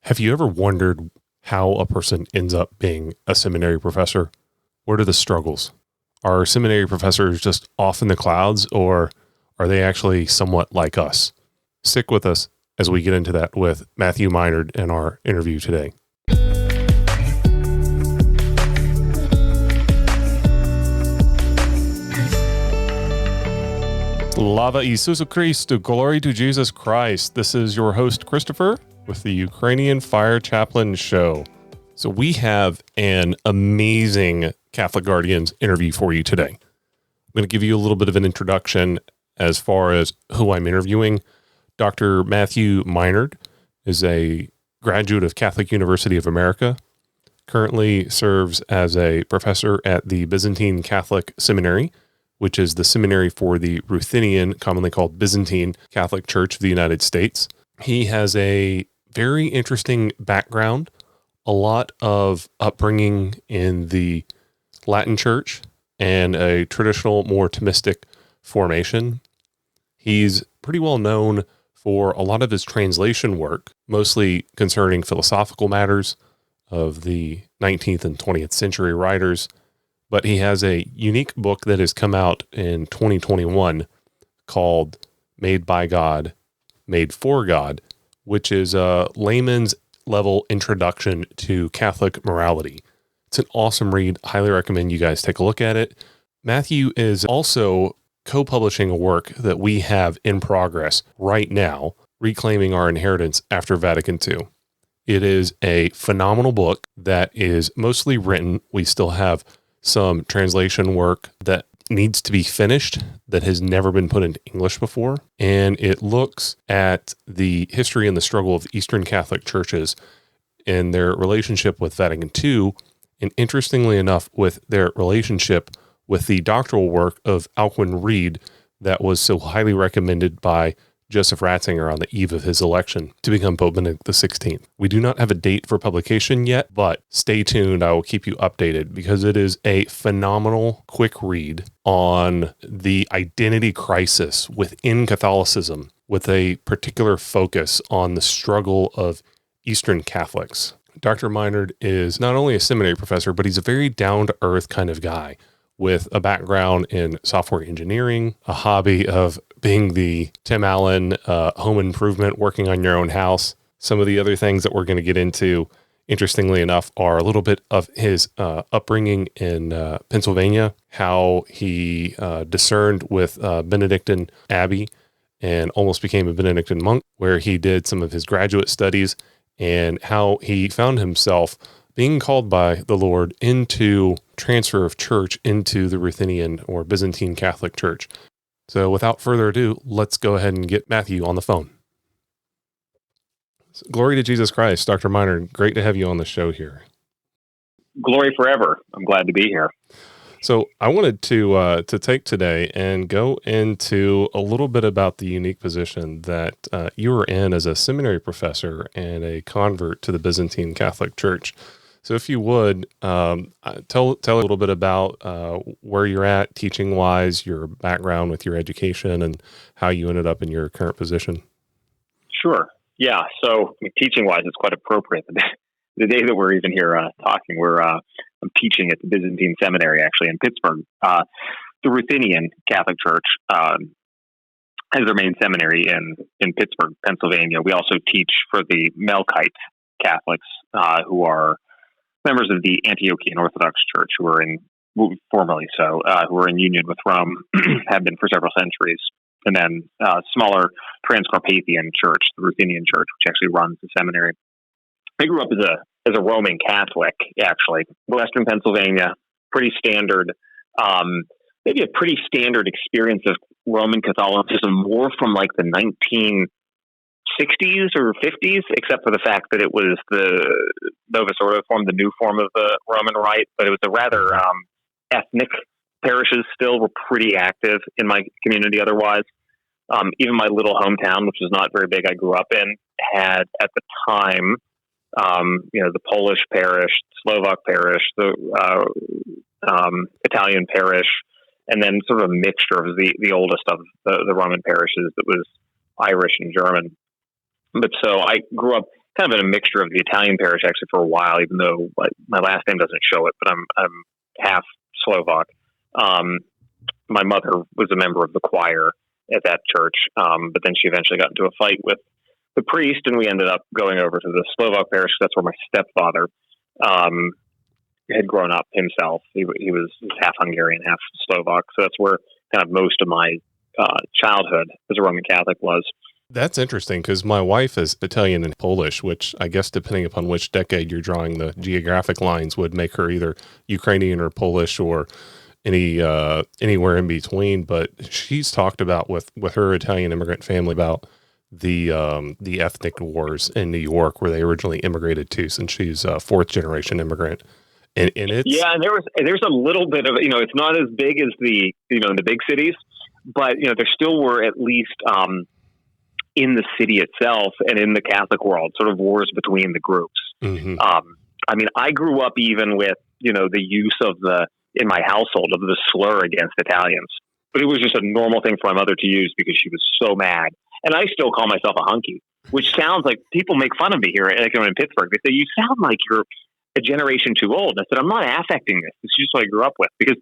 Have you ever wondered how a person ends up being a seminary professor? What are the struggles? Are seminary professors just off in the clouds, or are they actually somewhat like us? Stick with us as we get into that with Matthew Meinard in our interview today. Slava Isusu Christu, glory to Jesus Christ. This is your host, Christopher, with the Ukrainian Fire Chaplain Show. So we have an amazing Catholic Guardians interview for you today. I'm going to give you a little bit of an introduction as far as who I'm interviewing. Dr. Matthew Meinard is a graduate of Catholic University of America, currently serves as a professor at the Byzantine Catholic Seminary, which is the seminary for the Ruthenian, commonly called Byzantine Catholic Church of the United States. He has a very interesting background, a lot of upbringing in the Latin Church and a traditional, more Thomistic formation. He's pretty well known for a lot of his translation work, mostly concerning philosophical matters of the 19th and 20th century writers. But he has a unique book that has come out in 2021 called Made by God, Made for God, which is a layman's level introduction to Catholic morality. It's an awesome read. Highly recommend you guys take a look at it. Matthew is also co-publishing a work that we have in progress right now, Reclaiming Our Inheritance After Vatican II. It is a phenomenal book that is mostly written. We still have some translation work that needs to be finished that has never been put into English before. And it looks at the history and the struggle of Eastern Catholic churches and their relationship with Vatican II, and interestingly enough, with their relationship with the doctoral work of Alcuin Reid that was so highly recommended by Joseph Ratzinger on the eve of his election to become Pope Benedict XVI. We do not have a date for publication yet, but stay tuned. I will keep you updated because it is a phenomenal quick read on the identity crisis within Catholicism, with a particular focus on the struggle of Eastern Catholics. Dr. Meinard is not only a seminary professor, but he's a very down-to-earth kind of guy with a background in software engineering, a hobby of being the Tim Allen home improvement, working on your own house. Some of the other things that we're going to get into, interestingly enough, are a little bit of his upbringing in Pennsylvania, how he discerned with Benedictine Abbey and almost became a Benedictine monk, where he did some of his graduate studies, and how he found himself being called by the Lord into transfer of church into the Ruthenian or Byzantine Catholic Church. So without further ado, let's go ahead and get Matthew on the phone. Glory to Jesus Christ, Dr. Meinard. Great to have you on the show here. Glory forever. I'm glad to be here. So I wanted to take today and go into a little bit about the unique position that you were in as a seminary professor and a convert to the Byzantine Catholic Church. So if you would, tell a little bit about where you're at teaching-wise, your background with your education, and how you ended up in your current position. Sure. Yeah. So teaching-wise, it's quite appropriate. The day that we're even here talking, I'm teaching at the Byzantine Seminary, actually, in Pittsburgh. The Ruthenian Catholic Church has their main seminary in Pittsburgh, Pennsylvania. We also teach for the Melkite Catholics who are members of the Antiochian Orthodox Church, who are formerly in union with Rome, have been for several centuries. And then smaller Transcarpathian Church, the Ruthenian Church, which actually runs the seminary. I grew up as a Roman Catholic, actually. Western Pennsylvania, pretty standard, maybe a pretty standard experience of Roman Catholicism, more from like the 1960s or 50s, except for the fact that it was the Novus Ordo form, the new form of the Roman Rite, but it was a rather ethnic. Parishes still were pretty active in my community otherwise. Even my little hometown, which was not very big, I grew up in, had at the time, the Polish parish, Slovak parish, the Italian parish, and then sort of a mixture of the oldest of the Roman parishes that was Irish and German. But so I grew up kind of in a mixture of the Italian parish actually for a while, even though my last name doesn't show it, but I'm half Slovak. My mother was a member of the choir at that church, but then she eventually got into a fight with the priest, and we ended up going over to the Slovak parish. That's where my stepfather had grown up himself. He was half Hungarian, half Slovak, so that's where kind of most of my childhood as a Roman Catholic was. That's interesting because my wife is Italian and Polish, which I guess depending upon which decade you're drawing the geographic lines would make her either Ukrainian or Polish or anywhere in between. But she's talked about with her Italian immigrant family about the ethnic wars in New York where they originally immigrated to, since she's a fourth generation immigrant. And it's and there's a little bit of, it's not as big as the in the big cities, but there still were at least in the city itself and in the Catholic world sort of wars between the groups. Mm-hmm. I mean, I grew up even with the use of in my household of the slur against Italians, but it was just a normal thing for my mother to use because she was so mad. And I still call myself a hunky, which sounds like people make fun of me here in Pittsburgh. They say, you sound like you're a generation too old. I said, I'm not affecting this. It's just what I grew up with, because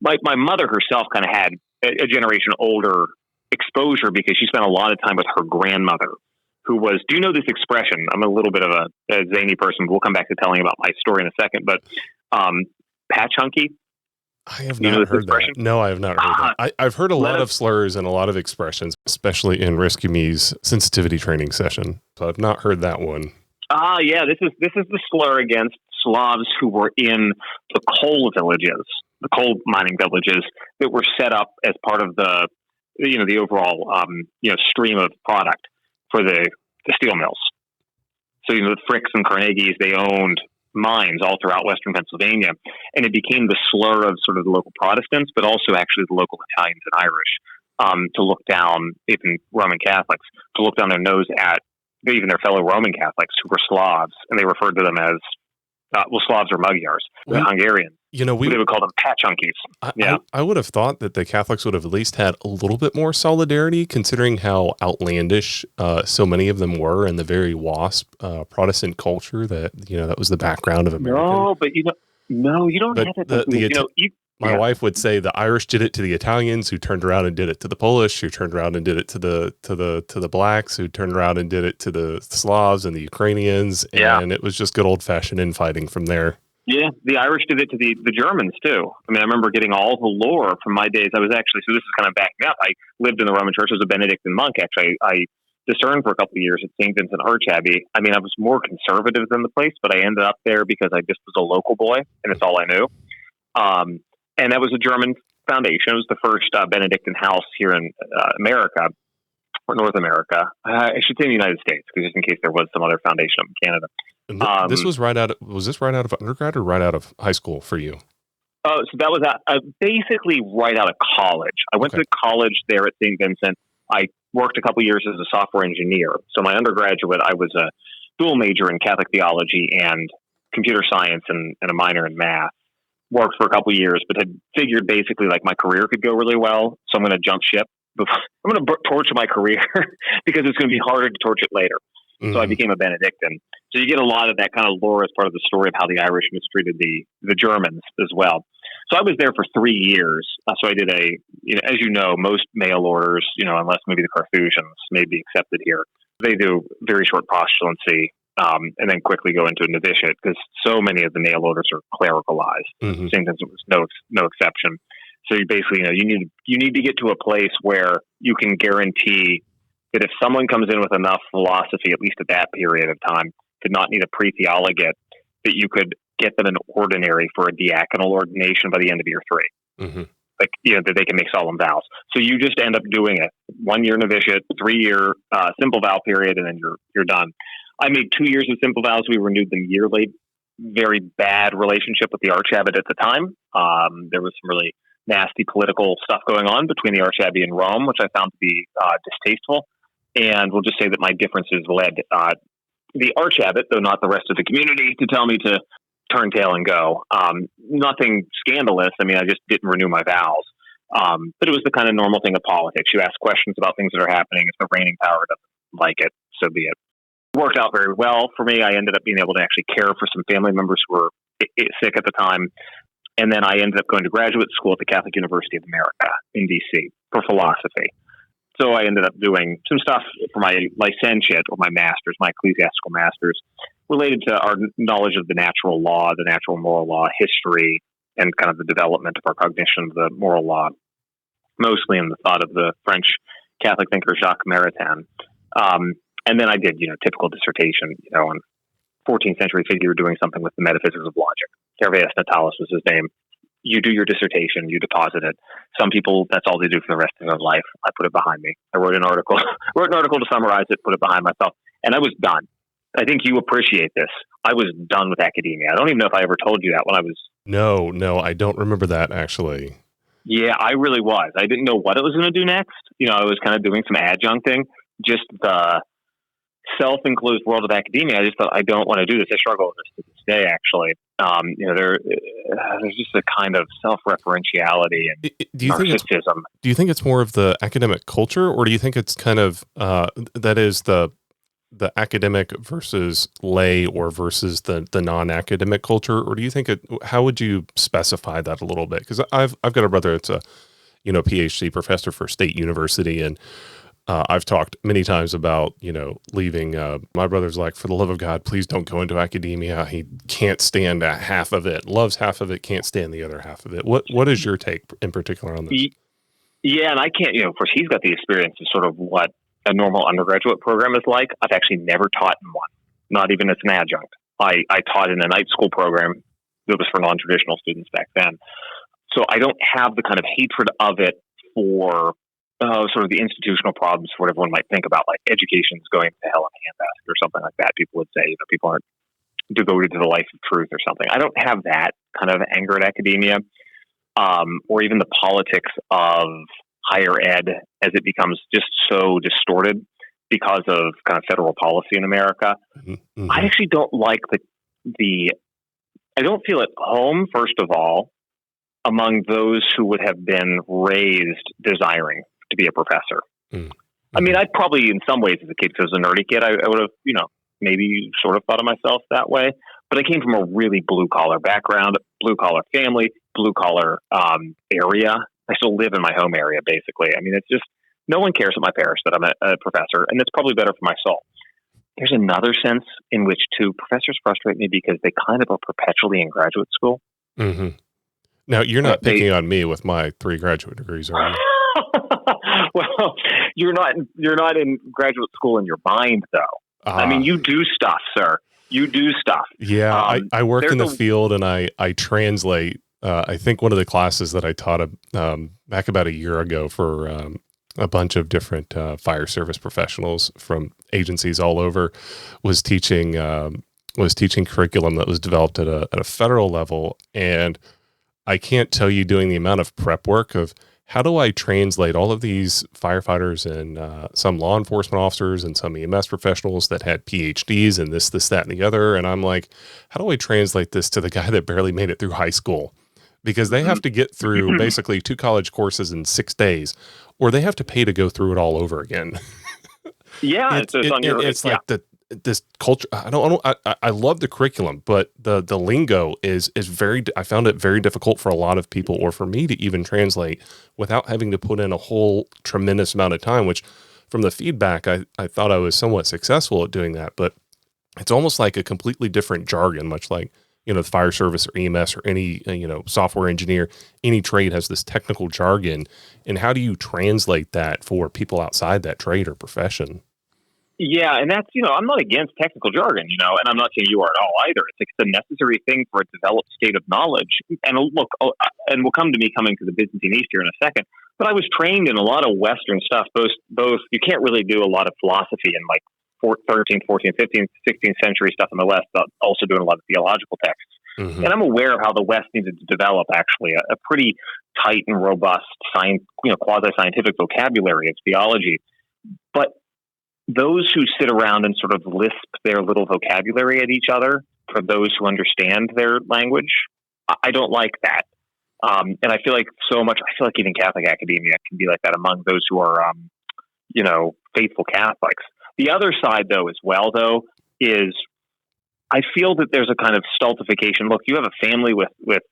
my mother herself kind of had a generation older exposure because she spent a lot of time with her grandmother, who was, do you know this expression? I'm a little bit of a zany person, but we'll come back to telling about my story in a second, but patch hunky. I have not heard that. No, I have not heard that. I've heard a lot of slurs and a lot of expressions, especially in Rescue Me's sensitivity training session. So I've not heard that one. Yeah, this is the slur against Slavs who were in the coal villages, the coal mining villages that were set up as part of the overall stream of product for the steel mills. So the Fricks and Carnegies, they owned mines all throughout Western Pennsylvania, and it became the slur of sort of the local Protestants, but also actually the local Italians and Irish, to look down, even Roman Catholics, to look down their nose at even their fellow Roman Catholics who were Slavs, and they referred to them as Slavs or Magyars, the Hungarians. They would call them patch hunkies. I would have thought that the Catholics would have at least had a little bit more solidarity, considering how outlandish so many of them were in the very WASP Protestant culture that was the background of America. No, but you don't have that. My wife would say the Irish did it to the Italians, who turned around and did it to the Polish, who turned around and did it to the blacks, who turned around and did it to the Slavs and the Ukrainians, and it was just good old fashioned infighting from there. Yeah, the Irish did it to the Germans too. I mean, I remember getting all the lore from my days. So this is kind of backing up. I lived in the Roman Church as a Benedictine monk. Actually, I discerned for a couple of years at St. Vincent Archabbey. I mean, I was more conservative than the place, but I ended up there because I just was a local boy, and it's all I knew. And that was a German foundation. It was the first Benedictine house here in America, or North America. I should say in the United States, because just in case there was some other foundation up in Canada. And this was this right out of undergrad or right out of high school for you? So that was basically right out of college. I went to college there at St. Vincent. I worked a couple years as a software engineer. So my undergraduate, I was a dual major in Catholic theology and computer science and a minor in math. Worked for a couple of years, but had figured basically like my career could go really well. So I'm going to jump ship. I'm going to torch my career because it's going to be harder to torch it later. Mm-hmm. So I became a Benedictine. So you get a lot of that kind of lore as part of the story of how the Irish mistreated the Germans as well. So I was there for 3 years. So I did as you know, most mail orders, unless maybe the Carthusians may be accepted here, they do very short postulancy. And then quickly go into a novitiate, because so many of the mail orders are clericalized. Mm-hmm. St. Vincent was no exception. So you basically, you need to get to a place where you can guarantee that if someone comes in with enough philosophy, at least at that period of time, to not need a pre-theologate, that you could get them an ordinary for a diaconal ordination by the end of year 3. Mm-hmm. That they can make solemn vows. So you just end up doing it 1 year novitiate, 3 year simple vow period, and then you're done. I made 2 years of simple vows. We renewed them yearly. Very bad relationship with the archabbot at the time. There was some really nasty political stuff going on between the archabbey and Rome, which I found to be distasteful. And we'll just say that my differences led the archabbot, though not the rest of the community, to tell me to turn tail and go. Nothing scandalous. I mean, I just didn't renew my vows. But it was the kind of normal thing of politics. You ask questions about things that are happening. If the reigning power doesn't like it, so be it. worked out very well for me. I ended up being able to actually care for some family members who were sick at the time. And then I ended up going to graduate school at the Catholic University of America in D.C. for philosophy. So I ended up doing some stuff for my licentiate or my master's, my ecclesiastical master's, related to our knowledge of the natural law, the natural moral law, history, and kind of the development of our cognition of the moral law, mostly in the thought of the French Catholic thinker Jacques Maritain. And then I did, typical dissertation, on 14th century figure doing something with the metaphysics of logic. Gervais Natalis was his name. You do your dissertation, you deposit it. Some people, that's all they do for the rest of their life. I put it behind me. I wrote an article to summarize it, put it behind myself, and I was done. I think you appreciate this. I was done with academia. I don't even know if I ever told you that when I was... No, I don't remember that, actually. Yeah, I really was. I didn't know what it was going to do next. I was kind of doing some adjuncting, just the self-enclosed world of academia. I just thought, I don't want to do this. I struggle with this to this day, actually. There's just a kind of self-referentiality and narcissism. Do you think it's more of the academic culture, or do you think it's kind of, that is the academic versus lay or versus the non-academic culture? Or do you think how would you specify that a little bit? Because I've got a brother that's a, PhD professor for State University, and I've talked many times about, leaving. My brother's like, for the love of God, please don't go into academia. He can't stand half of it, loves half of it, can't stand the other half of it. What is your take in particular on this? Yeah, and I can't, of course, he's got the experience of sort of what a normal undergraduate program is like. I've actually never taught in one, not even as an adjunct. I taught in a night school program that was for non-traditional students back then. So I don't have the kind of hatred of it for sort of the institutional problems, what everyone might think about, like education's going to hell in a handbasket or something like that. People would say, people aren't devoted to the life of truth or something. I don't have that kind of anger at academia, or even the politics of higher ed as it becomes just so distorted because of kind of federal policy in America. Mm-hmm. I actually don't like I don't feel at home, first of all, among those who would have been raised desiring to be a professor. Mm-hmm. I mean, I probably in some ways as a kid, because I was a nerdy kid, I would have, maybe sort of thought of myself that way, but I came from a really blue collar background, blue collar family, blue collar area. I still live in my home area, basically. I mean, it's just, no one cares at my parish that I'm a professor, and it's probably better for my soul. There's another sense in which, too, professors frustrate me because they kind of are perpetually in graduate school. Mm-hmm. Now, you're not picking on me with my 3 graduate degrees, are you? Well, you're not in graduate school in your mind, though. I mean, you do stuff, sir. You do stuff. Yeah, I work in the field, and I translate. I think one of the classes that I taught back about a year ago for a bunch of different fire service professionals from agencies all over was teaching curriculum that was developed at a federal level. And I can't tell you, doing the amount of prep work of how do I translate all of these firefighters and some law enforcement officers and some EMS professionals that had PhDs and this, that, and the other. And I'm like, how do I translate this to the guy that barely made it through high school? Because they have to get through basically 2 college courses in 6 days, or they have to pay to go through it all over again. Yeah, it's like this culture. I love the curriculum, but the lingo is very. I found it very difficult for a lot of people, or for me to even translate without having to put in a whole tremendous amount of time. Which, from the feedback, I thought I was somewhat successful at doing that, but it's almost like a completely different jargon, much like, the fire service or EMS or any, software engineer, any trade has this technical jargon. And how do you translate that for people outside that trade or profession? Yeah. And that's, I'm not against technical jargon, and I'm not saying you are at all either. It's a necessary thing for a developed state of knowledge. And look, and we'll come to me coming to the Byzantine East here in a second, but I was trained in a lot of Western stuff, both you can't really do a lot of philosophy in like 13th, 14th, 15th, 16th century stuff in the West, but also doing a lot of theological texts. Mm-hmm. And I'm aware of how the West needed to develop actually a pretty tight and robust quasi-scientific vocabulary of theology. But those who sit around and sort of lisp their little vocabulary at each other for those who understand their language, I don't like that. And I feel like even Catholic academia can be like that among those who are, faithful Catholics. The other side, though, as well, though, is I feel that there's a kind of stultification. Look, you have a family with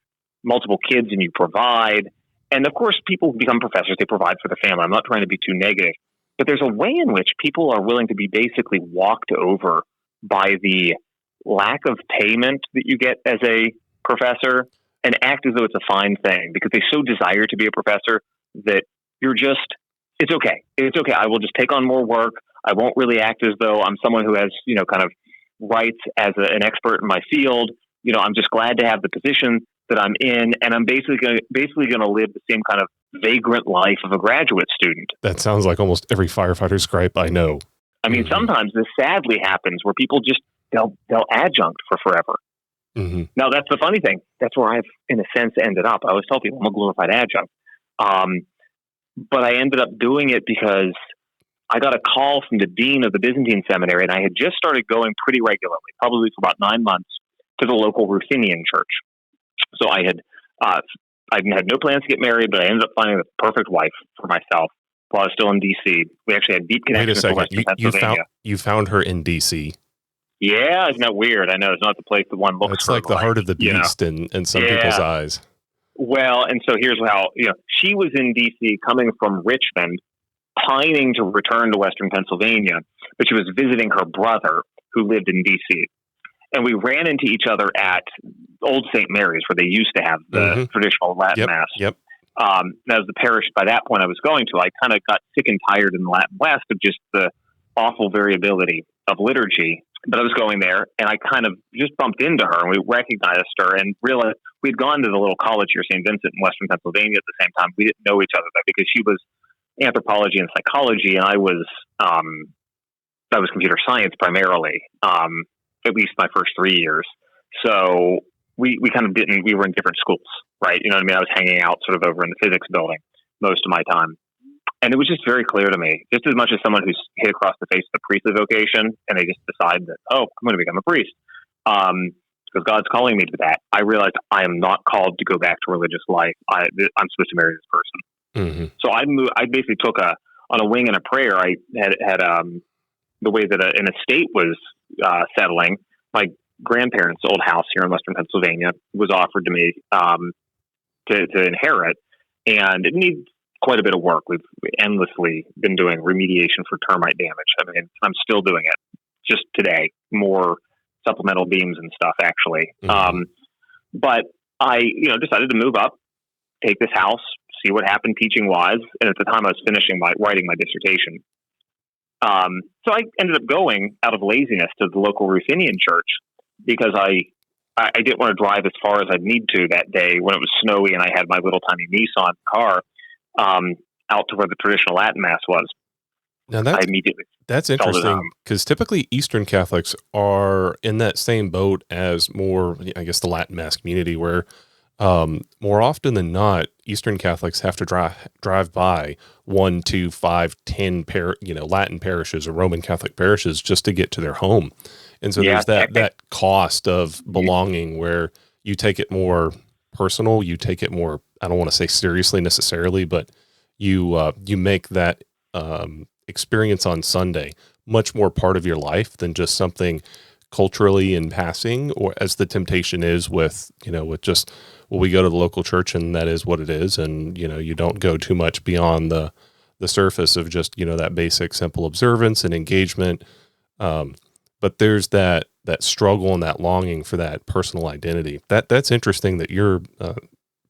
multiple kids and you provide. And of course, people who become professors, they provide for the family. I'm not trying to be too negative. But there's a way in which people are willing to be basically walked over by the lack of payment that you get as a professor and act as though it's a fine thing because they so desire to be a professor that you're just, it's okay. It's okay. I will just take on more work. I won't really act as though I'm someone who has, kind of rights as an expert in my field. I'm just glad to have the position that I'm in, and I'm basically going to live the same kind of vagrant life of a graduate student. That sounds like almost every firefighter's gripe I know. I mean, sometimes this sadly happens where people just they'll adjunct for forever. Mm-hmm. Now, that's the funny thing. That's where I've, in a sense, ended up. I always tell people I'm a glorified adjunct, but I ended up doing it because I got a call from the dean of the Byzantine Seminary, and I had just started going pretty regularly, probably for about 9 months, to the local Ruthenian church. So I had no plans to get married, but I ended up finding the perfect wife for myself while I was still in D.C. We actually had deep connections to Western Pennsylvania. You found her in D.C.? Yeah, isn't that weird? I know it's not the place that one looks. It's like the heart of the beast in some people's eyes. Well, and so here's how she was in D.C. coming from Richmond, pining to return to Western Pennsylvania, but she was visiting her brother who lived in D.C. And we ran into each other at Old St. Mary's, where they used to have the traditional Latin Mass. Yep. As the parish by that point I was going to, I kind of got sick and tired in the Latin West of just the awful variability of liturgy. But I was going there, and I kind of just bumped into her, and we recognized her, and realized we'd gone to the little college here, St. Vincent in Western Pennsylvania at the same time. We didn't know each other though, because she was anthropology and psychology, and I was computer science primarily, at least my first 3 years. So we kind of didn't, we were in different schools, right? You know what I mean? I was hanging out sort of over in the physics building most of my time. And it was just very clear to me, just as much as someone who's hit across the face of the priestly vocation and they just decide that, oh, I'm going to become a priest because God's calling me to that. I realized I am not called to go back to religious life. I'm supposed to marry this person. Mm-hmm. So I basically took on a wing and a prayer. I had the way that an estate was settling. My grandparents' old house here in Western Pennsylvania was offered to me to inherit, and it needs quite a bit of work. We've endlessly been doing remediation for termite damage. I mean, I'm still doing it just today, more supplemental beams and stuff, actually. Mm-hmm. But I, decided to move up, take this house, see what happened teaching wise. And at the time I was finishing writing my dissertation. So I ended up going out of laziness to the local Ruthenian church because I didn't want to drive as far as I'd need to that day when it was snowy and I had my little tiny Nissan car out to where the traditional Latin Mass was. Now that's interesting because typically Eastern Catholics are in that same boat as more, I guess, the Latin Mass community, where more often than not, Eastern Catholics have to drive by 1, 2, 5, 10 Latin parishes or Roman Catholic parishes just to get to their home. And so there's that cost of belonging where you take it more personal, you take it more, I don't want to say seriously necessarily, but you make that experience on Sunday much more part of your life than just something culturally in passing, or as the temptation is with just, well, we go to the local church and that is what it is. And, you don't go too much beyond the surface of just, that basic simple observance and engagement. But there's that struggle and that longing for that personal identity. That's interesting that your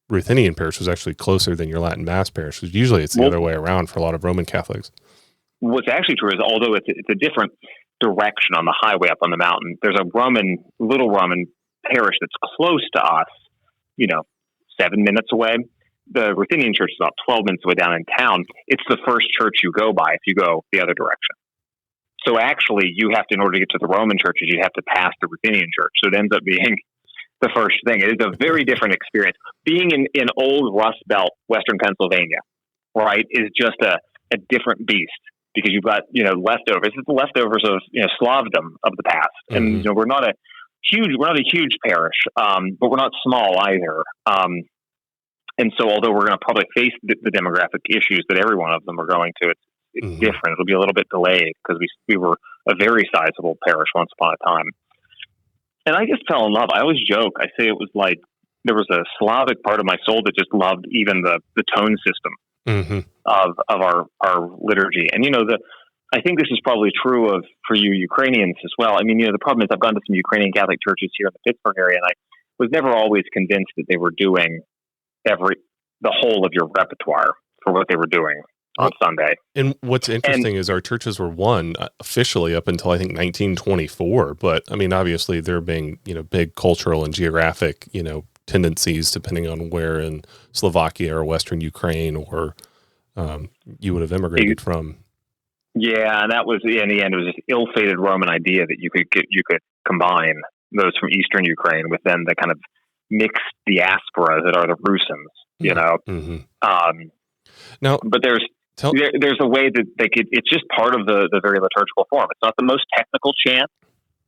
Ruthenian parish was actually closer than your Latin Mass parish. Usually it's the other way around for a lot of Roman Catholics. What's actually true is, although it's a different direction on the highway up on the mountain, there's a little Roman parish that's close to us, 7 minutes away. The Ruthenian church is about 12 minutes away down in town. It's the first church you go by if you go the other direction. So actually, you have to, in order to get to the Roman churches, you have to pass the Ruthenian church. So it ends up being the first thing. It is a very different experience. Being in old Rust Belt, Western Pennsylvania, right, is just a different beast. Because you've got, leftovers. It's the leftovers of, Slavdom of the past. And, we're not a huge parish, but we're not small either. And so although we're going to probably face the demographic issues that every one of them are going to, it's different. It'll be a little bit delayed because we were a very sizable parish once upon a time. And I just fell in love. I always joke. I say it was like there was a Slavic part of my soul that just loved even the tone system of our liturgy. And, I think this is probably true for you Ukrainians as well. I mean, the problem is I've gone to some Ukrainian Catholic churches here in the Pittsburgh area, and I was never always convinced that they were doing the whole of your repertoire for what they were doing on Sunday. And what's interesting is our churches were one officially up until I think 1924. But I mean, obviously there being, big cultural and geographic, tendencies depending on where in Slovakia or Western Ukraine or you would have immigrated from. Yeah, and that was in the end. It was this ill-fated Roman idea that you could combine those from Eastern Ukraine with then the kind of mixed diaspora that are the Rusyns. Now, but there's a way that they could. It's just part of the very liturgical form. It's not the most technical chant,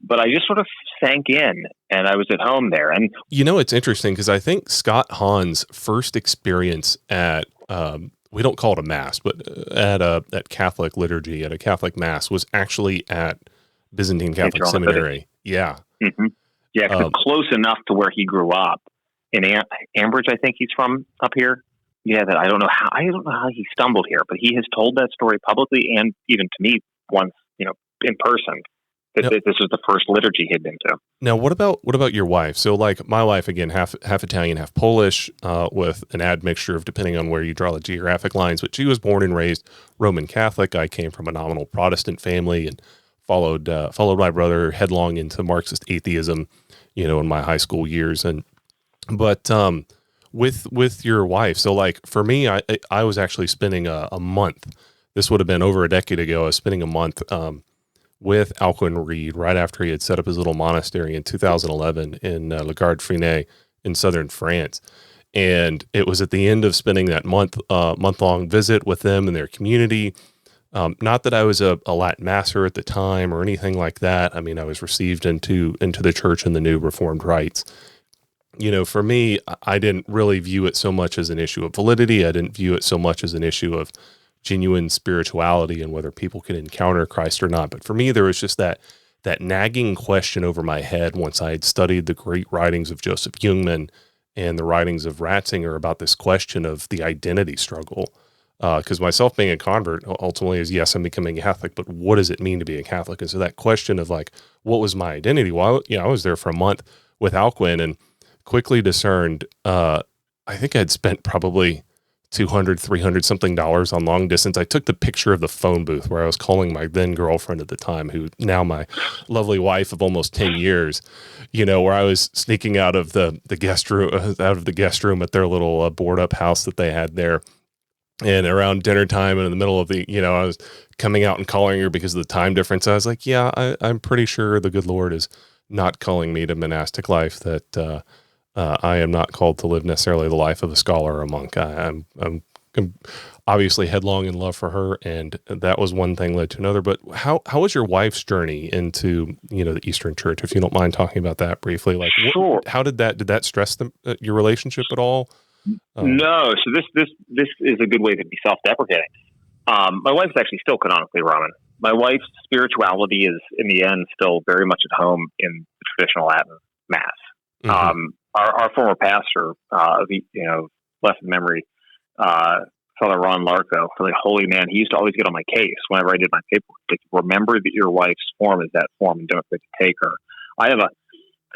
but I just sort of sank in, and I was at home there. And it's interesting because I think Scott Hahn's first experience at we don't call it a mass, but at Catholic liturgy, at a Catholic mass, was actually at Byzantine Catholic Seminary. Yeah. Mm-hmm. Yeah, close enough to where he grew up in Ambridge. I think he's from up here. Yeah, that I don't know how he stumbled here, but he has told that story publicly and even to me once, in person. That this was the first liturgy he'd been to. Now, what about your wife? So, like my wife, again, half Italian, half Polish, with an admixture of depending on where you draw the geographic lines. But she was born and raised Roman Catholic. I came from a nominal Protestant family and followed my brother headlong into Marxist atheism, in my high school years. But with your wife, so like for me, I was actually spending a month. This would have been over a decade ago. I was spending a month with Alcuin Reed right after he had set up his little monastery in 2011 in La Garde-Freinet in southern France. And it was at the end of spending that month-long visit with them and their community. Not that I was a Latin masser at the time or anything like that. I mean, I was received into the church and the new Reformed rites. For me, I didn't really view it so much as an issue of validity. I didn't view it so much as an issue of genuine spirituality and whether people can encounter Christ or not. But for me, there was just that nagging question over my head once I had studied the great writings of Joseph Jungmann and the writings of Ratzinger about this question of the identity struggle. Because myself being a convert ultimately is, yes, I'm becoming a Catholic, but what does it mean to be a Catholic? And so that question of like, what was my identity? Well, I was there for a month with Alcuin and quickly discerned, I think I'd spent probably $200, $300 something on long distance. I took the picture of the phone booth where I was calling my then girlfriend at the time, who now my lovely wife of almost 10 years, where I was sneaking out of the guest room at their little board up house that they had there. And around dinner time and in the middle of the, I was coming out and calling her because of the time difference. I was like, yeah, I'm pretty sure the good Lord is not calling me to monastic life, that, I am not called to live necessarily the life of a scholar or a monk. I'm obviously headlong in love for her, and that was one thing led to another. But how was your wife's journey into the Eastern Church? If you don't mind talking about that briefly, like sure. How did that stress your relationship at all? No. So this is a good way to be self-deprecating. My wife's actually still canonically Roman. My wife's spirituality is in the end still very much at home in the traditional Latin Mass. Mm-hmm. Our former pastor, blessed memory, Father Ron Larco, really holy man, he used to always get on my case whenever I did my paperwork. Like, remember that your wife's form is that form and don't take her. I have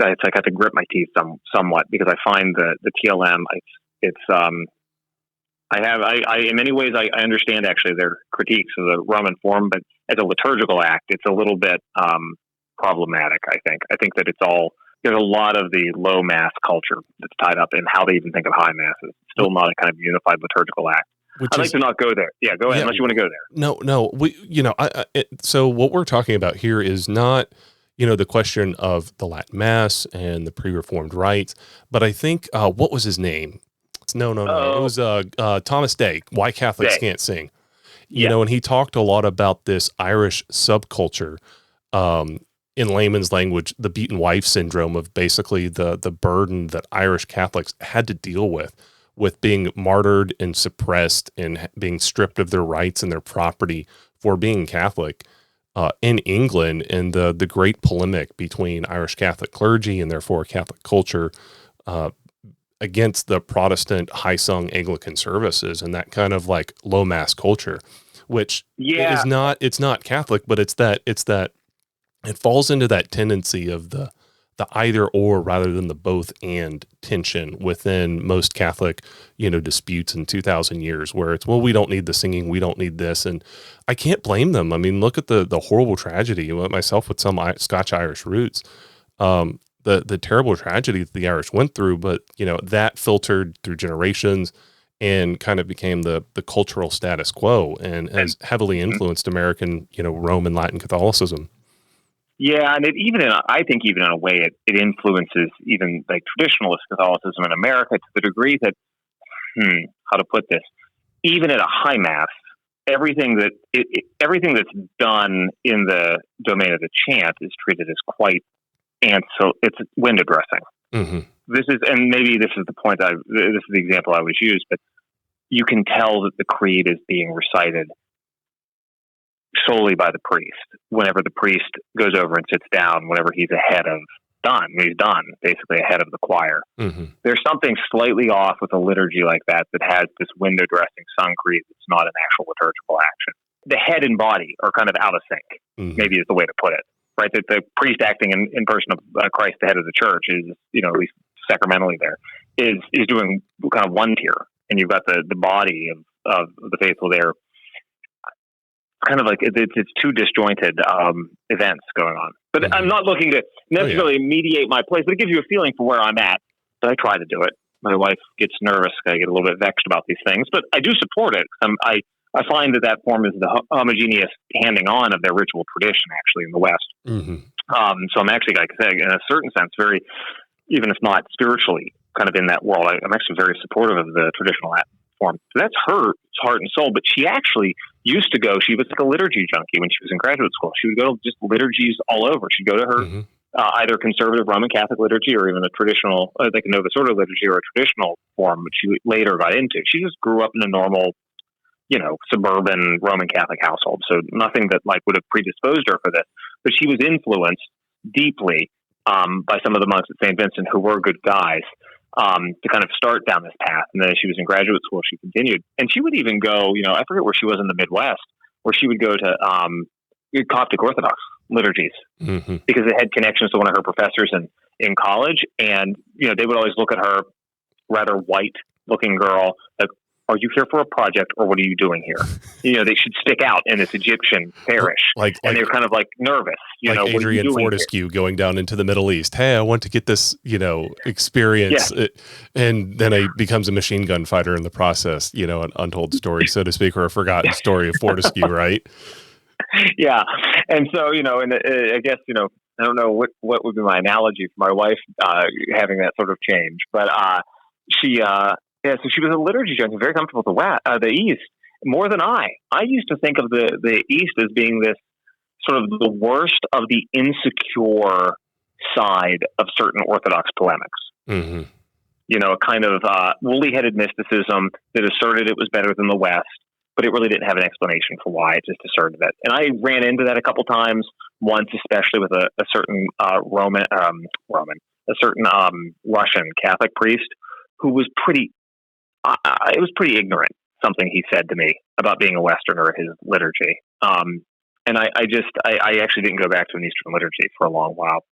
I have to grit my teeth somewhat because I find the TLM, I in many ways, I understand actually their critiques of the Roman form, but as a liturgical act, it's a little bit problematic, I think. I think that there's a lot of the low mass culture that's tied up in how they even think of high masses. It's still not a kind of unified liturgical act. I'd like to not go there. Yeah, go ahead, unless you want to go there. No. So what we're talking about here is not, the question of the Latin Mass and the pre-Reformed rites, but I think, what was his name? No. It was Thomas Day, Why Catholics Can't Sing. And he talked a lot about this Irish subculture, in layman's language, the beaten wife syndrome of basically the burden that Irish Catholics had to deal with being martyred and suppressed and being stripped of their rights and their property for being Catholic. in England, and the great polemic between Irish Catholic clergy and therefore Catholic culture against the Protestant high-sung Anglican services and that kind of like low mass culture, which is not, it's not Catholic, but it's that it falls into that tendency of the either or rather than the both and tension within most Catholic, disputes in 2000 years, where it's, well, we don't need the singing, we don't need this. And I can't blame them. I mean, look at the horrible tragedy, myself with some Scotch-Irish roots, the terrible tragedy that the Irish went through, but that filtered through generations and kind of became the cultural status quo and has heavily influenced American, Roman Latin Catholicism. Yeah, and I think even in a way, it influences even like traditionalist Catholicism in America to the degree that, how to put this, even at a high mass, everything that's done in the domain of the chant is treated as quite, and so it's window dressing. Mm-hmm. This is the point this is the example I always use, but you can tell that the creed is being recited solely by the priest. Whenever the priest goes over and sits down, whenever he's done, basically ahead of the choir. Mm-hmm. There's something slightly off with a liturgy like that has this window dressing sung creed that's not an actual liturgical action. The head and body are kind of out of sync, maybe is the way to put it, right? That the priest acting in person of Christ, the head of the church, is, at least sacramentally there, is doing kind of one tier, and you've got the body of the faithful there. Kind of like it's two disjointed events going on. But I'm not looking to necessarily mediate my place, but it gives you a feeling for where I'm at. But I try to do it. My wife gets nervous. I get a little bit vexed about these things, but I do support it. I find that form is the homogeneous handing on of their ritual tradition, actually, in the West. Mm-hmm. So I'm actually, like I said, in a certain sense, very, even if not spiritually, kind of in that world. I'm actually very supportive of the traditional form. So that's her heart and soul. But she actually used to go. She was like a liturgy junkie when she was in graduate school. She would go to just liturgies all over. She'd go to her either conservative Roman Catholic liturgy or even a traditional, like a Novus Ordo liturgy or a traditional form, which she later got into. She just grew up in a normal, suburban Roman Catholic household. So nothing that would have predisposed her for this. But she was influenced deeply by some of the monks at St. Vincent who were good guys. To kind of start down this path. And then as she was in graduate school, she continued. And she would even go, I forget where she was in the Midwest, where she would go to Coptic Orthodox liturgies because it had connections to one of her professors in college. And, they would always look at her, rather white-looking girl, like, are you here for a project or what are you doing here? They should stick out in this Egyptian parish. And they're kind of nervous. Like Adrian Fortescue going down into the Middle East. Hey, I want to get this, experience. Yeah. And then he becomes a machine gun fighter in the process, an untold story, so to speak, or a forgotten story of Fortescue, right? Yeah. And so, and I guess, I don't know what would be my analogy for my wife having that sort of change, but so she was a liturgy junkie, very comfortable with the East, more than I. I used to think of the East as being this sort of the worst of the insecure side of certain Orthodox polemics. Mm-hmm. A kind of woolly-headed mysticism that asserted it was better than the West, but it really didn't have an explanation for why. It just asserted that. And I ran into that a couple times, once especially with a certain Russian Catholic priest who was it was pretty ignorant, something he said to me about being a Westerner at his liturgy. And I actually didn't go back to an Eastern liturgy for a long while.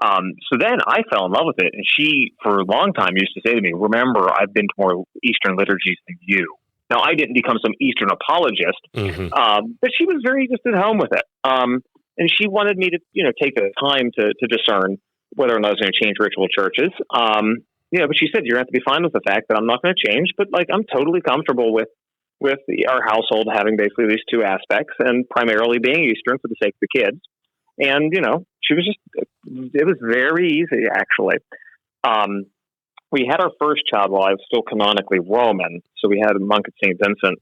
So then I fell in love with it. And she, for a long time, used to say to me, remember, I've been to more Eastern liturgies than you. Now, I didn't become some Eastern apologist, but she was very just at home with it. And she wanted me to, take the time to discern whether or not I was going to change ritual churches. But she said, you're going to have to be fine with the fact that I'm not going to change, but I'm totally comfortable with our household having basically these two aspects and primarily being Eastern for the sake of the kids. And, she was it was very easy, actually. We had our first child while I was still canonically Roman. So we had a monk at St. Vincent,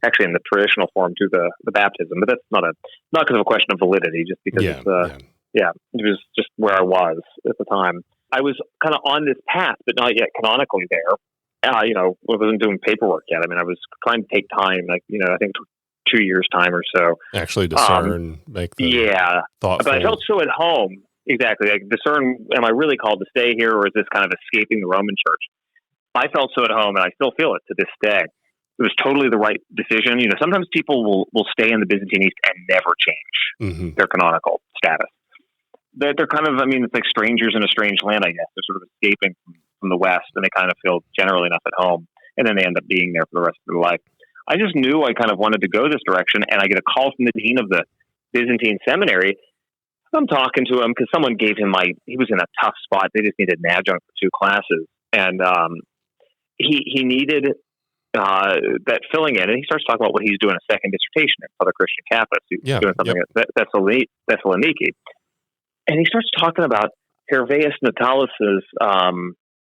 actually in the traditional form to the baptism, but that's not because of a question of validity, just because it was just where I was at the time. I was kind of on this path, but not yet canonically there. I wasn't doing paperwork yet. I mean, I was trying to take time. I think it took 2 years' time or so. Actually discern, make the thoughtful. But I felt so at home. Exactly. Like discern, am I really called to stay here, or is this kind of escaping the Roman Church? I felt so at home, and I still feel it to this day. It was totally the right decision. Sometimes people will stay in the Byzantine East and never change their canonical status. They're kind of, it's like strangers in a strange land, I guess. They're sort of escaping from the West, and they kind of feel generally enough at home, and then they end up being there for the rest of their life. I just knew I kind of wanted to go this direction, and I get a call from the dean of the Byzantine Seminary. I'm talking to him because someone gave him he was in a tough spot. They just needed an adjunct for 2 classes, and he needed that filling in, and he starts talking about what he's doing a second dissertation in other Christian Catholics. He's doing something at Thessaloniki. And he starts talking about Hervaeus Natalis'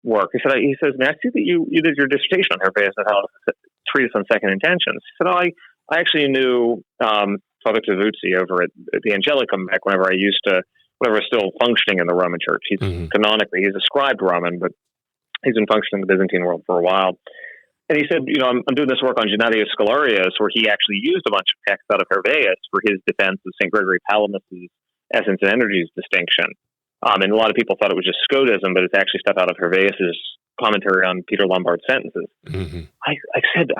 work. He says, man, I see that you did your dissertation on Hervaeus Natalis' treatise on second intentions. He said, I actually knew Father Tavuzzi over at the Angelicum back whenever I was still functioning in the Roman Church. He's canonically, he's ascribed Roman, but he's been functioning in the Byzantine world for a while. And he said, I'm doing this work on Gennadius Scholarius, where he actually used a bunch of texts out of Hervaeus for his defense of St. Gregory Palamas' essence and energies distinction. And a lot of people thought it was just Scotism, but it's actually stuff out of Hervaeus' commentary on Peter Lombard's sentences. I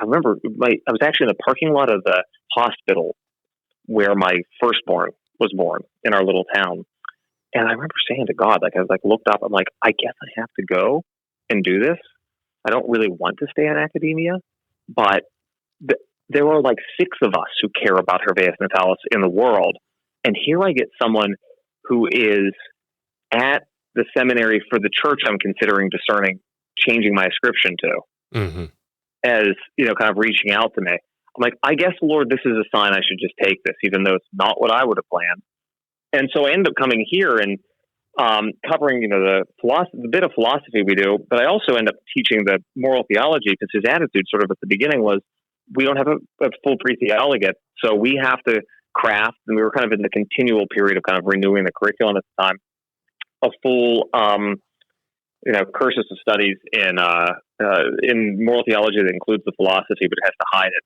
remember I was actually in the parking lot of the hospital where my firstborn was born in our little town. And I remember saying to God, I was looked up, I'm like, I guess I have to go and do this. I don't really want to stay in academia, but there are 6 of us who care about Hervaeus Natalis in the world. And here I get someone who is at the seminary for the church I'm considering changing my ascription to, as, kind of reaching out to me. I'm like, I guess, Lord, this is a sign I should just take this, even though it's not what I would have planned. And so I end up coming here and covering, the bit of philosophy we do, but I also end up teaching the moral theology, because his attitude sort of at the beginning was, we don't have a full pre-theology yet, so we have to craft, and we were kind of in the continual period of kind of renewing the curriculum at the time, a full, cursus of studies in moral theology that includes the philosophy, but it has to hide it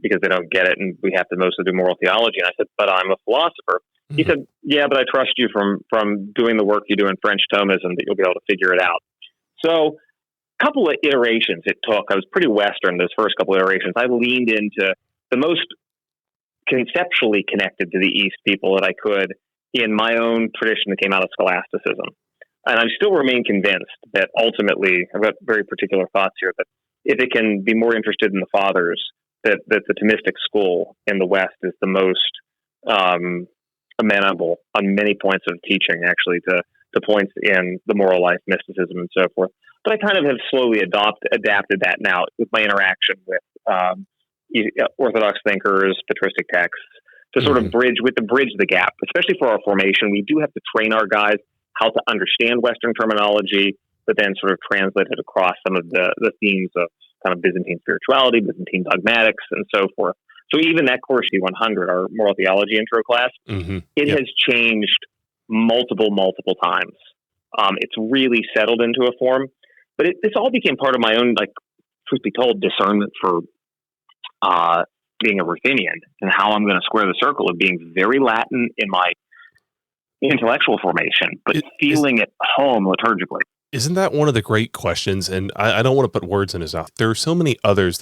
because they don't get it, and we have to mostly do moral theology. And I said, but I'm a philosopher. He said, yeah, but I trust you from doing the work you do in French Thomism that you'll be able to figure it out. So a couple of iterations it took. I was pretty Western those first couple of iterations. I leaned into the most conceptually connected to the East people that I could in my own tradition that came out of scholasticism. And I still remain convinced that ultimately, I've got very particular thoughts here, that if it can be more interested in the fathers, that the Thomistic school in the West is the most amenable on many points of teaching, actually, to points in the moral life, mysticism, and so forth. But I kind of have slowly adapted that now with my interaction with Orthodox thinkers, patristic texts, to sort of bridge the gap, especially for our formation. We do have to train our guys how to understand Western terminology, but then sort of translate it across some of the themes of kind of Byzantine spirituality, Byzantine dogmatics, and so forth. So even that course, D100, our moral theology intro class, it has changed multiple times. It's really settled into a form, but this all became part of my own, truth be told, discernment for being a Ruthenian and how I'm going to square the circle of being very Latin in my intellectual formation, but feeling at home liturgically. Isn't that one of the great questions? And I don't want to put words in his mouth. There are so many others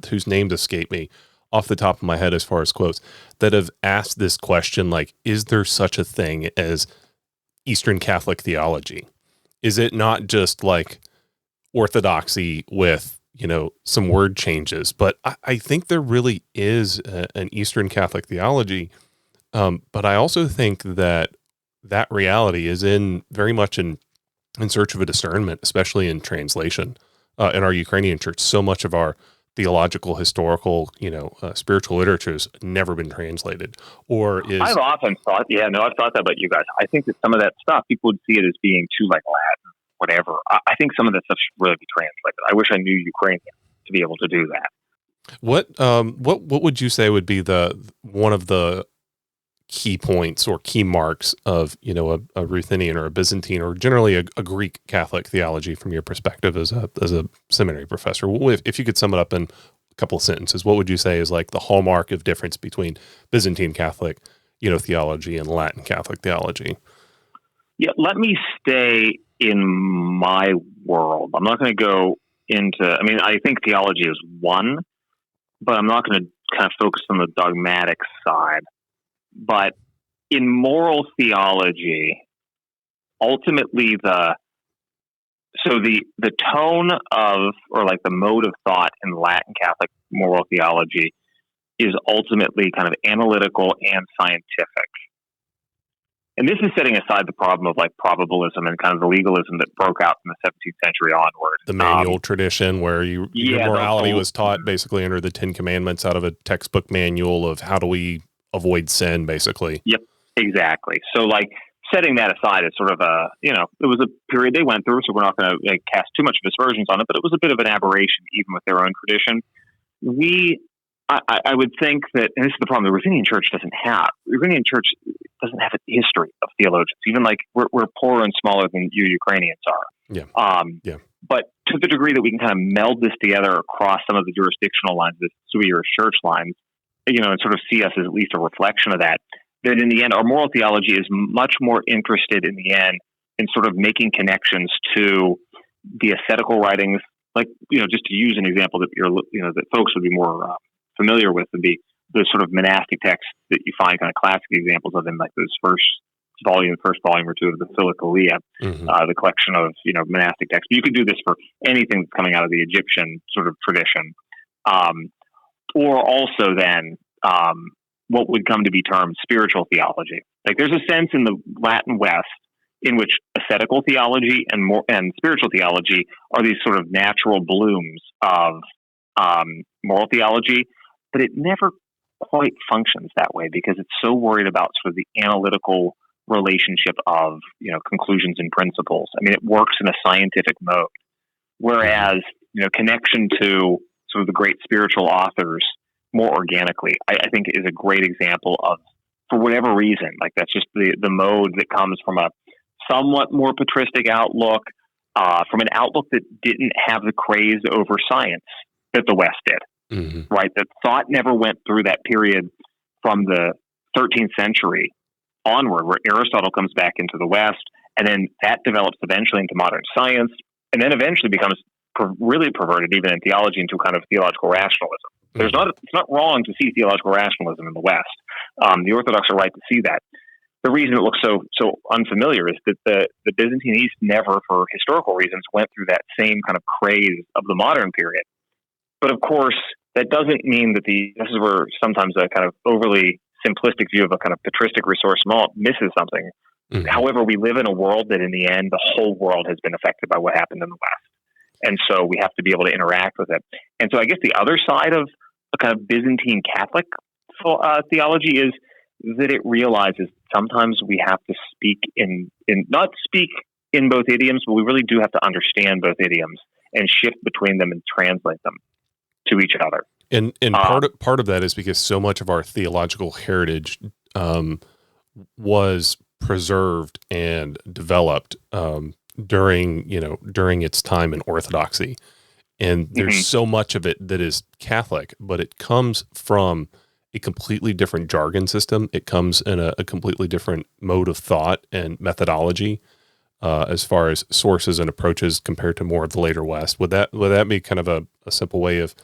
whose names escape me off the top of my head as far as quotes that have asked this question, is there such a thing as Eastern Catholic theology? Is it not just orthodoxy with, some word changes? But I think there really is an Eastern Catholic theology. But I also think that reality is very much in search of a discernment, especially in translation. In our Ukrainian church, so much of our theological, historical, spiritual literature has never been translated, or is. I've often thought, I've thought that about you guys. I think that some of that stuff, people would see it as being too Latin, whatever. I think some of that stuff should really be translated. I wish I knew Ukrainian to be able to do that. What would you say would be one of the key points or key marks of, a Ruthenian or a Byzantine or generally a Greek Catholic theology from your perspective as a seminary professor? If you could sum it up in couple of sentences, what would you say is like the hallmark of difference between Byzantine Catholic, theology and Latin Catholic theology? Yeah, let me stay in my world. I'm not going to go into, I think theology is one, but I'm not going to kind of focus on the dogmatic side. But in moral theology, ultimately the tone of, or like the mode of thought in Latin Catholic moral theology is ultimately kind of analytical and scientific. And this is setting aside the problem of like probabilism and kind of the legalism that broke out from the 17th century onward. The manual tradition where your morality was taught basically under the 10 Commandments out of a textbook manual of how do we avoid sin, basically. Yep, exactly. So like setting that aside is sort of it was a period they went through, so we're not going to cast too much of aspersions on it, but it was a bit of an aberration even with their own tradition. I would think that, and this is the problem, the Ruthenian Church doesn't have a history of theologians. Even like we're poorer and smaller than you Ukrainians are. Yeah. But to the degree that we can kind of meld this together across some of the jurisdictional lines, the sui juris church lines, and sort of see us as at least a reflection of that, then in the end, our moral theology is much more interested in the end in sort of making connections to the ascetical writings. Like, just to use an example that that folks would be more familiar with would be the sort of monastic texts that you find kind of classic examples of in like those first volume or two of the Philokalia, the collection of, monastic texts. But you could do this for anything that's coming out of the Egyptian sort of tradition. Or also then, what would come to be termed spiritual theology. Like there's a sense in the Latin West in which ascetical theology and spiritual theology are these sort of natural blooms of moral theology, but it never quite functions that way because it's so worried about sort of the analytical relationship of, conclusions and principles. It works in a scientific mode, whereas, connection to sort of the great spiritual authors more organically, I think is a great example of, for whatever reason, like that's just the mode that comes from a somewhat more patristic outlook, from an outlook that didn't have the craze over science that the West did. Right? That thought never went through that period from the 13th century onward, where Aristotle comes back into the West, and then that develops eventually into modern science, and then eventually becomes really perverted even in theology into kind of theological rationalism. It's not wrong to see theological rationalism in the West. The Orthodox are right to see that. The reason it looks so unfamiliar is that the Byzantine East never, for historical reasons, went through that same kind of craze of the modern period. But of course, that doesn't mean that this is where sometimes a kind of overly simplistic view of a kind of patristic resource misses something. However, we live in a world that in the end, the whole world has been affected by what happened in the West. And so we have to be able to interact with it. And so I guess the other side of a kind of Byzantine Catholic theology is that it realizes sometimes we have to speak not speak in both idioms, but we really do have to understand both idioms and shift between them and translate them to each other. And part of that is because so much of our theological heritage was preserved and developed during its time in Orthodoxy. And there's so much of it that is Catholic, but it comes from a completely different jargon system. It comes in a completely different mode of thought and methodology as far as sources and approaches compared to more of the later West. Would that be kind of a simple way of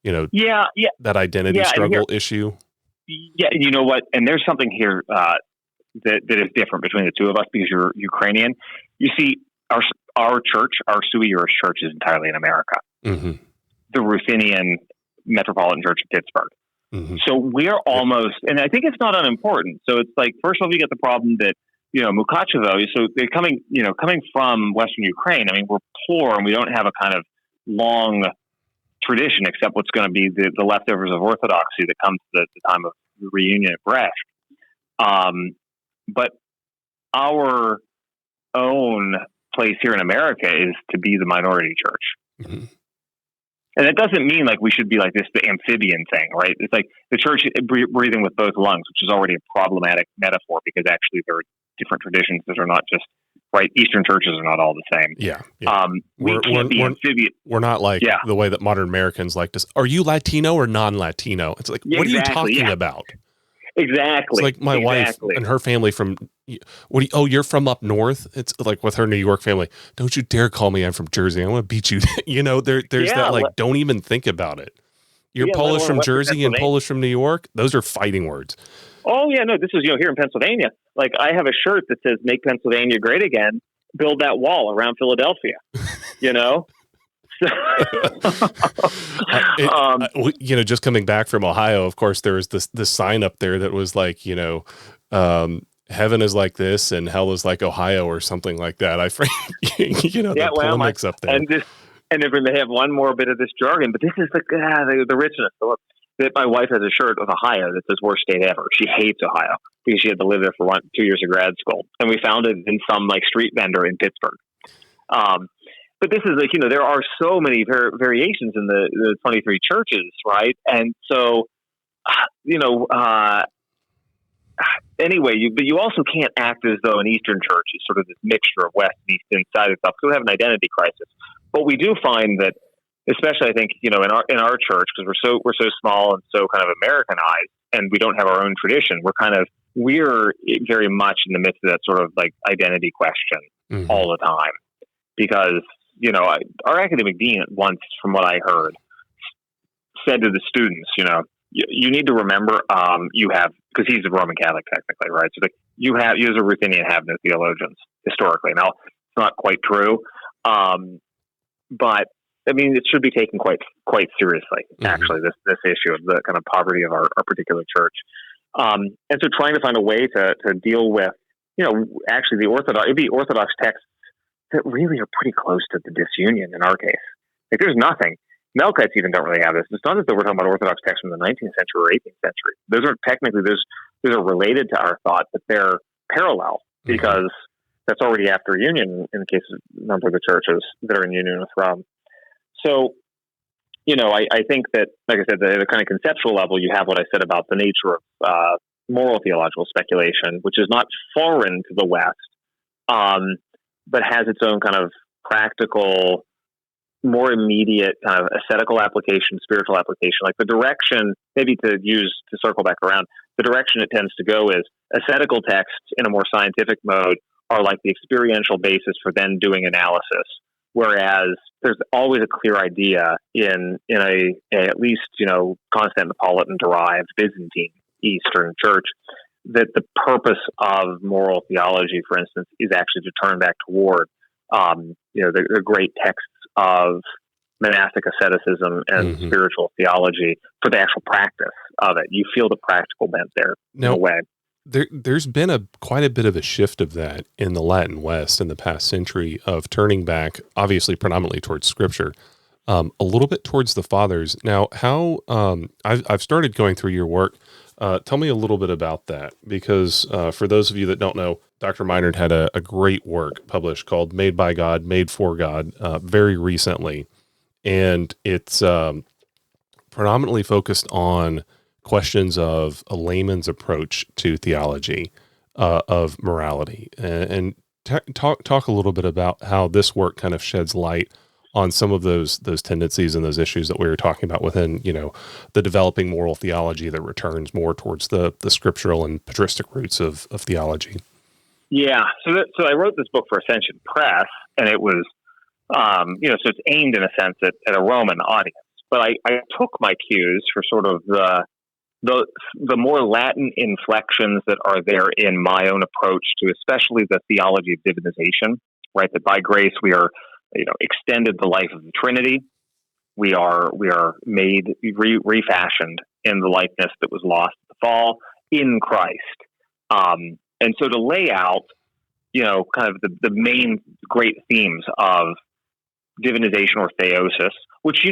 that identity struggle issue? Yeah, you know what? And there's something here that is different between the two of us because you're Ukrainian. You see, our church, our sui juris church, is entirely in America. The Ruthenian Metropolitan Church of Pittsburgh. So we're almost, and I think it's not unimportant. So it's like, first of all, you get the problem that, Mukachevo, so they're coming from Western Ukraine. We're poor and we don't have a kind of long tradition except what's going to be the leftovers of Orthodoxy that comes to the time of the reunion at Brest. But our own place here in America is to be the minority church. And it doesn't mean like we should be like this, the amphibian thing, right? It's like the church breathing with both lungs, which is already a problematic metaphor because actually there are different traditions that are not just right? Eastern churches are not all the same. Yeah. Yeah. We can't be amphibious. We're not like the way that modern Americans like to. Are you Latino or non-Latino? It's like, what are you talking about? Exactly. It's like my wife and her family from. You're from up north. It's like with her New York family. Don't you dare call me. I'm from Jersey. I want to beat you. There's that like. Don't even think about it. You're Polish from Jersey and Polish from New York. Those are fighting words. Oh yeah, no. This is here in Pennsylvania. Like I have a shirt that says "Make Pennsylvania Great Again." Build that wall around Philadelphia. Just coming back from Ohio, of course, there was this sign up there that was like, heaven is like this and hell is like Ohio or something like that. The polemics up there. And if they have one more bit of this jargon, but this is the richness. That my wife has a shirt of Ohio that says "Worst state ever." She hates Ohio because she had to live there for 2 years of grad school, and we found it in some like street vendor in Pittsburgh. But this is there are so many variations in the 23 churches, right? And so, anyway, but you also can't act as though an Eastern church is sort of this mixture of West and East inside and stuff. So we have an identity crisis. But we do find that, especially I think in our church, because we're so small and so kind of Americanized, and we don't have our own tradition. We're very much in the midst of that sort of like identity question all the time, because our academic dean once, from what I heard, said to the students, you need to remember you have, because he's a Roman Catholic technically, right? So you as a Ruthenian have no theologians historically. Now it's not quite true, but I mean, it should be taken quite seriously, actually, this issue of the kind of poverty of our particular church. And so trying to find a way to deal with, actually it'd be Orthodox texts that really are pretty close to the disunion in our case. Like there's nothing. Melkites even don't really have this. It's not as though we're talking about Orthodox texts from the 19th century or 18th century. Those are technically, those are related to our thought, but they're parallel because that's already after union in the case of a number of the churches that are in union with Rome. So, I think that, like I said, at a kind of conceptual level, you have what I said about the nature of moral theological speculation, which is not foreign to the West, but has its own kind of practical, more immediate kind of ascetical application, spiritual application. Like the direction, maybe to circle back around, the direction it tends to go is ascetical texts in a more scientific mode are like the experiential basis for then doing analysis. Whereas there's always a clear idea in a at least, Constantinopolitan derived Byzantine Eastern church that the purpose of moral theology, for instance, is actually to turn back toward, the great texts of monastic asceticism and spiritual theology for the actual practice of it. You feel the practical bent there in a way. There's been quite a bit of a shift of that in the Latin West in the past century of turning back, obviously predominantly towards Scripture, a little bit towards the Fathers. Now, how I've started going through your work. Tell me a little bit about that, because for those of you that don't know, Dr. Meinert had a great work published called "Made by God, Made for God" very recently, and it's predominantly focused on questions of a layman's approach to theology, of morality, and talk a little bit about how this work kind of sheds light on some of those tendencies and those issues that we were talking about within, the developing moral theology that returns more towards the scriptural and patristic roots of theology. Yeah. So I wrote this book for Ascension Press, and it was, so it's aimed in a sense at a Roman audience, but I took my cues for sort of the more Latin inflections that are there in my own approach to, especially the theology of divinization, right? That by grace we are, extended the life of the Trinity. We are made, refashioned in the likeness that was lost at the fall in Christ. And so to lay out, kind of the main great themes of divinization or theosis, which,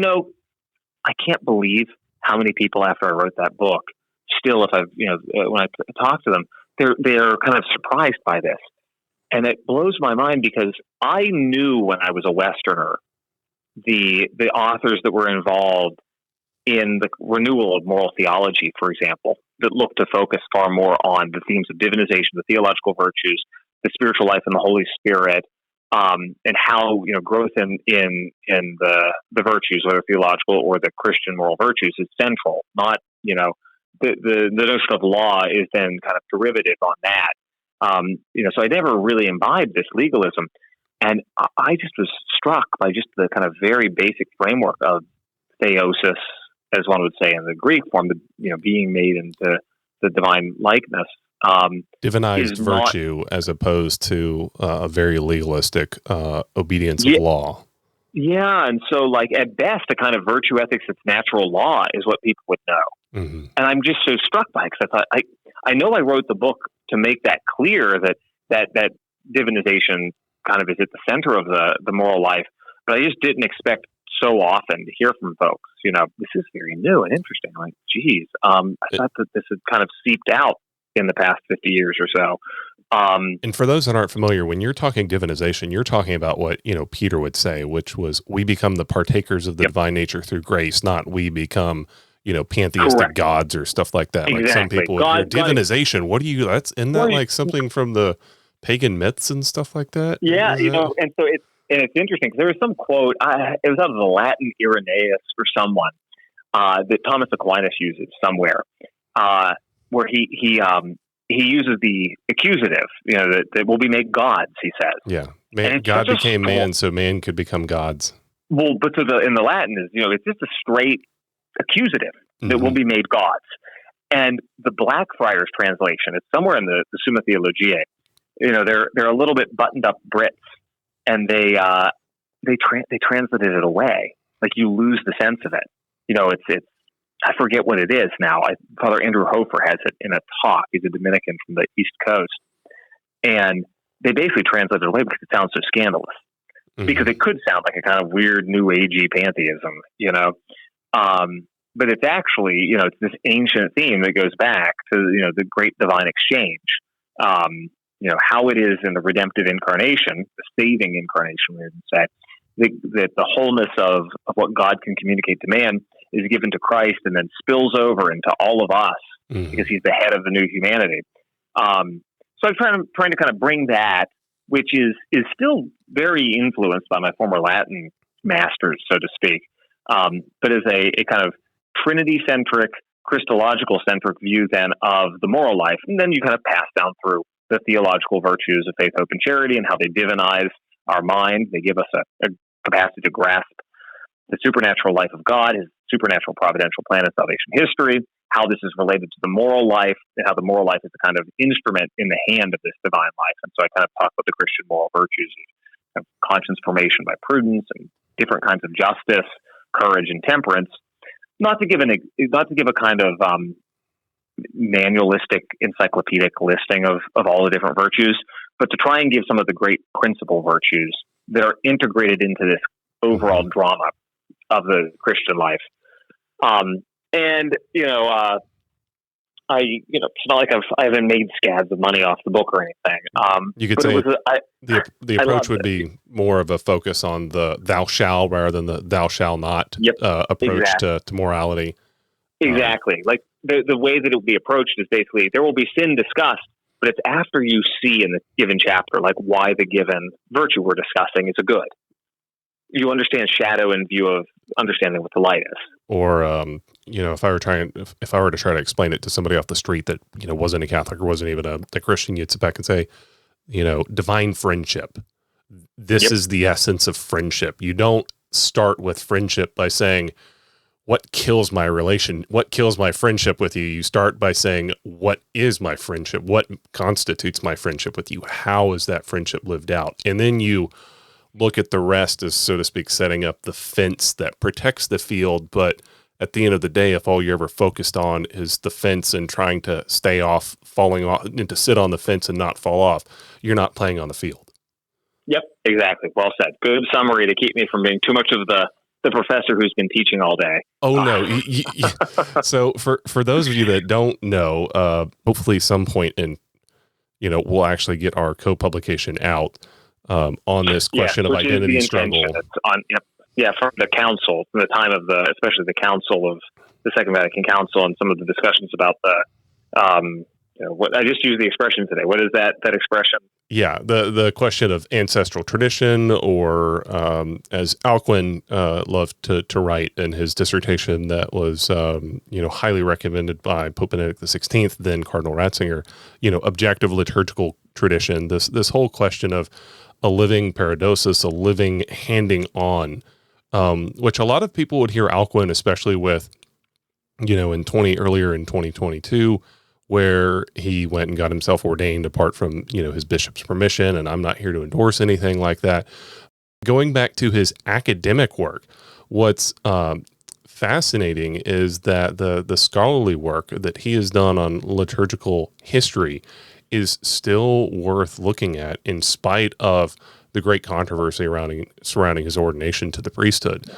I can't believe how many people after I wrote that book, still, if I've, when I talk to them, they're kind of surprised by this. And it blows my mind because I knew when I was a Westerner, the authors that were involved in the renewal of moral theology, for example, that looked to focus far more on the themes of divinization, the theological virtues, the spiritual life and the Holy Spirit, and how growth in the virtues, whether theological or the Christian moral virtues, is central. Not the notion of law is then kind of derivative on that. So I never really imbibed this legalism, and I just was struck by just the kind of very basic framework of theosis, as one would say in the Greek form, being made into the divine likeness. Divinized virtue as opposed to a very legalistic obedience of law. Yeah, and so at best, a kind of virtue ethics that's natural law is what people would know. Mm-hmm. And I'm just so struck by it, because I thought, I know I wrote the book to make that clear, that divinization kind of is at the center of the moral life, but I just didn't expect so often to hear from folks, this is very new and interesting. Like, geez, I thought that this had kind of seeped out in the past 50 years or so. And for those that aren't familiar, when you're talking divinization, you're talking about what, Peter would say, which was, we become the partakers of the divine nature through grace, not we become, pantheistic Correct. gods or stuff like that. Exactly. Like some people would hear divinization. What do you, isn't that like something from the pagan myths and stuff like that? Yeah, and so it's interesting, because there was some quote, it was out of the Latin Irenaeus or someone, that Thomas Aquinas uses somewhere, where he uses the accusative, that will be made gods, he says. Yeah, God became man, so man could become gods. Well, but in the Latin is, it's just a straight accusative that will be made gods. And the Blackfriars translation, it's somewhere in the Summa Theologiae. They're a little bit buttoned up Brits, and they translated it away. Like, you lose the sense of it. It's I forget what it is now. Father Andrew Hofer has it in a talk. He's a Dominican from the East Coast. And they basically translated it away because it sounds so scandalous. Mm-hmm. Because it could sound like a kind of weird New Agey pantheism, but it's actually, it's this ancient theme that goes back to, the great divine exchange. How it is in the redemptive incarnation, the saving incarnation, we would say, that the wholeness of what God can communicate to man is given to Christ and then spills over into all of us, because he's the head of the new humanity. So I'm trying to kind of bring that, which is still very influenced by my former Latin masters, so to speak, but as a kind of Trinity-centric, Christological-centric view then of the moral life. And then you kind of pass down through the theological virtues of faith, hope, and charity, and how they divinize our mind. They give us a capacity to grasp the supernatural life of God, his supernatural providential plan of salvation history, how this is related to the moral life, and how the moral life is a kind of instrument in the hand of this divine life. And so I kind of talk about the Christian moral virtues of conscience formation by prudence and different kinds of justice, courage, and temperance. Not to give a kind of manualistic, encyclopedic listing of all the different virtues, but to try and give some of the great principal virtues that are integrated into this overall drama of the Christian life. It's not like I haven't made scads of money off the book or anything. You could say the approach would be more of a focus on the thou shall rather than the thou shall not approach to morality. Exactly. Like the way that it will be approached is basically there will be sin discussed, but it's after you see in the given chapter, like why the given virtue we're discussing is a good. You understand shadow in view of understanding what the light is. Or, if I were to try to explain it to somebody off the street that, wasn't a Catholic or wasn't even a Christian, you'd sit back and say, divine friendship. This is the essence of friendship. You don't start with friendship by saying, what kills my friendship with you? You start by saying, what is my friendship? What constitutes my friendship with you? How is that friendship lived out? And then you look at the rest as, so to speak, setting up the fence that protects the field. But at the end of the day, if all you're ever focused on is the fence and trying to stay off, falling off, and to sit on the fence and not fall off, you're not playing on the field. Yep, exactly. Well said. Good summary to keep me from being too much of the professor who's been teaching all day. Oh, no. So for those of you that don't know, hopefully some point in, we'll actually get our co-publication out on this question of identity struggle. From the council, from the time of especially the council of the Second Vatican Council, and some of the discussions about the what I just used the expression today. What is that expression? Yeah, the question of ancestral tradition, or as Alcuin loved to write in his dissertation that was highly recommended by Pope Benedict XVI, then Cardinal Ratzinger, objective liturgical tradition. This whole question of a living paradosis, a living handing on, which a lot of people would hear Alcuin, especially with, earlier in 2022. Where he went and got himself ordained apart from, his bishop's permission. And I'm not here to endorse anything like that. Going back to his academic work, what's fascinating is that the scholarly work that he has done on liturgical history is still worth looking at in spite of the great controversy surrounding his ordination to the priesthood.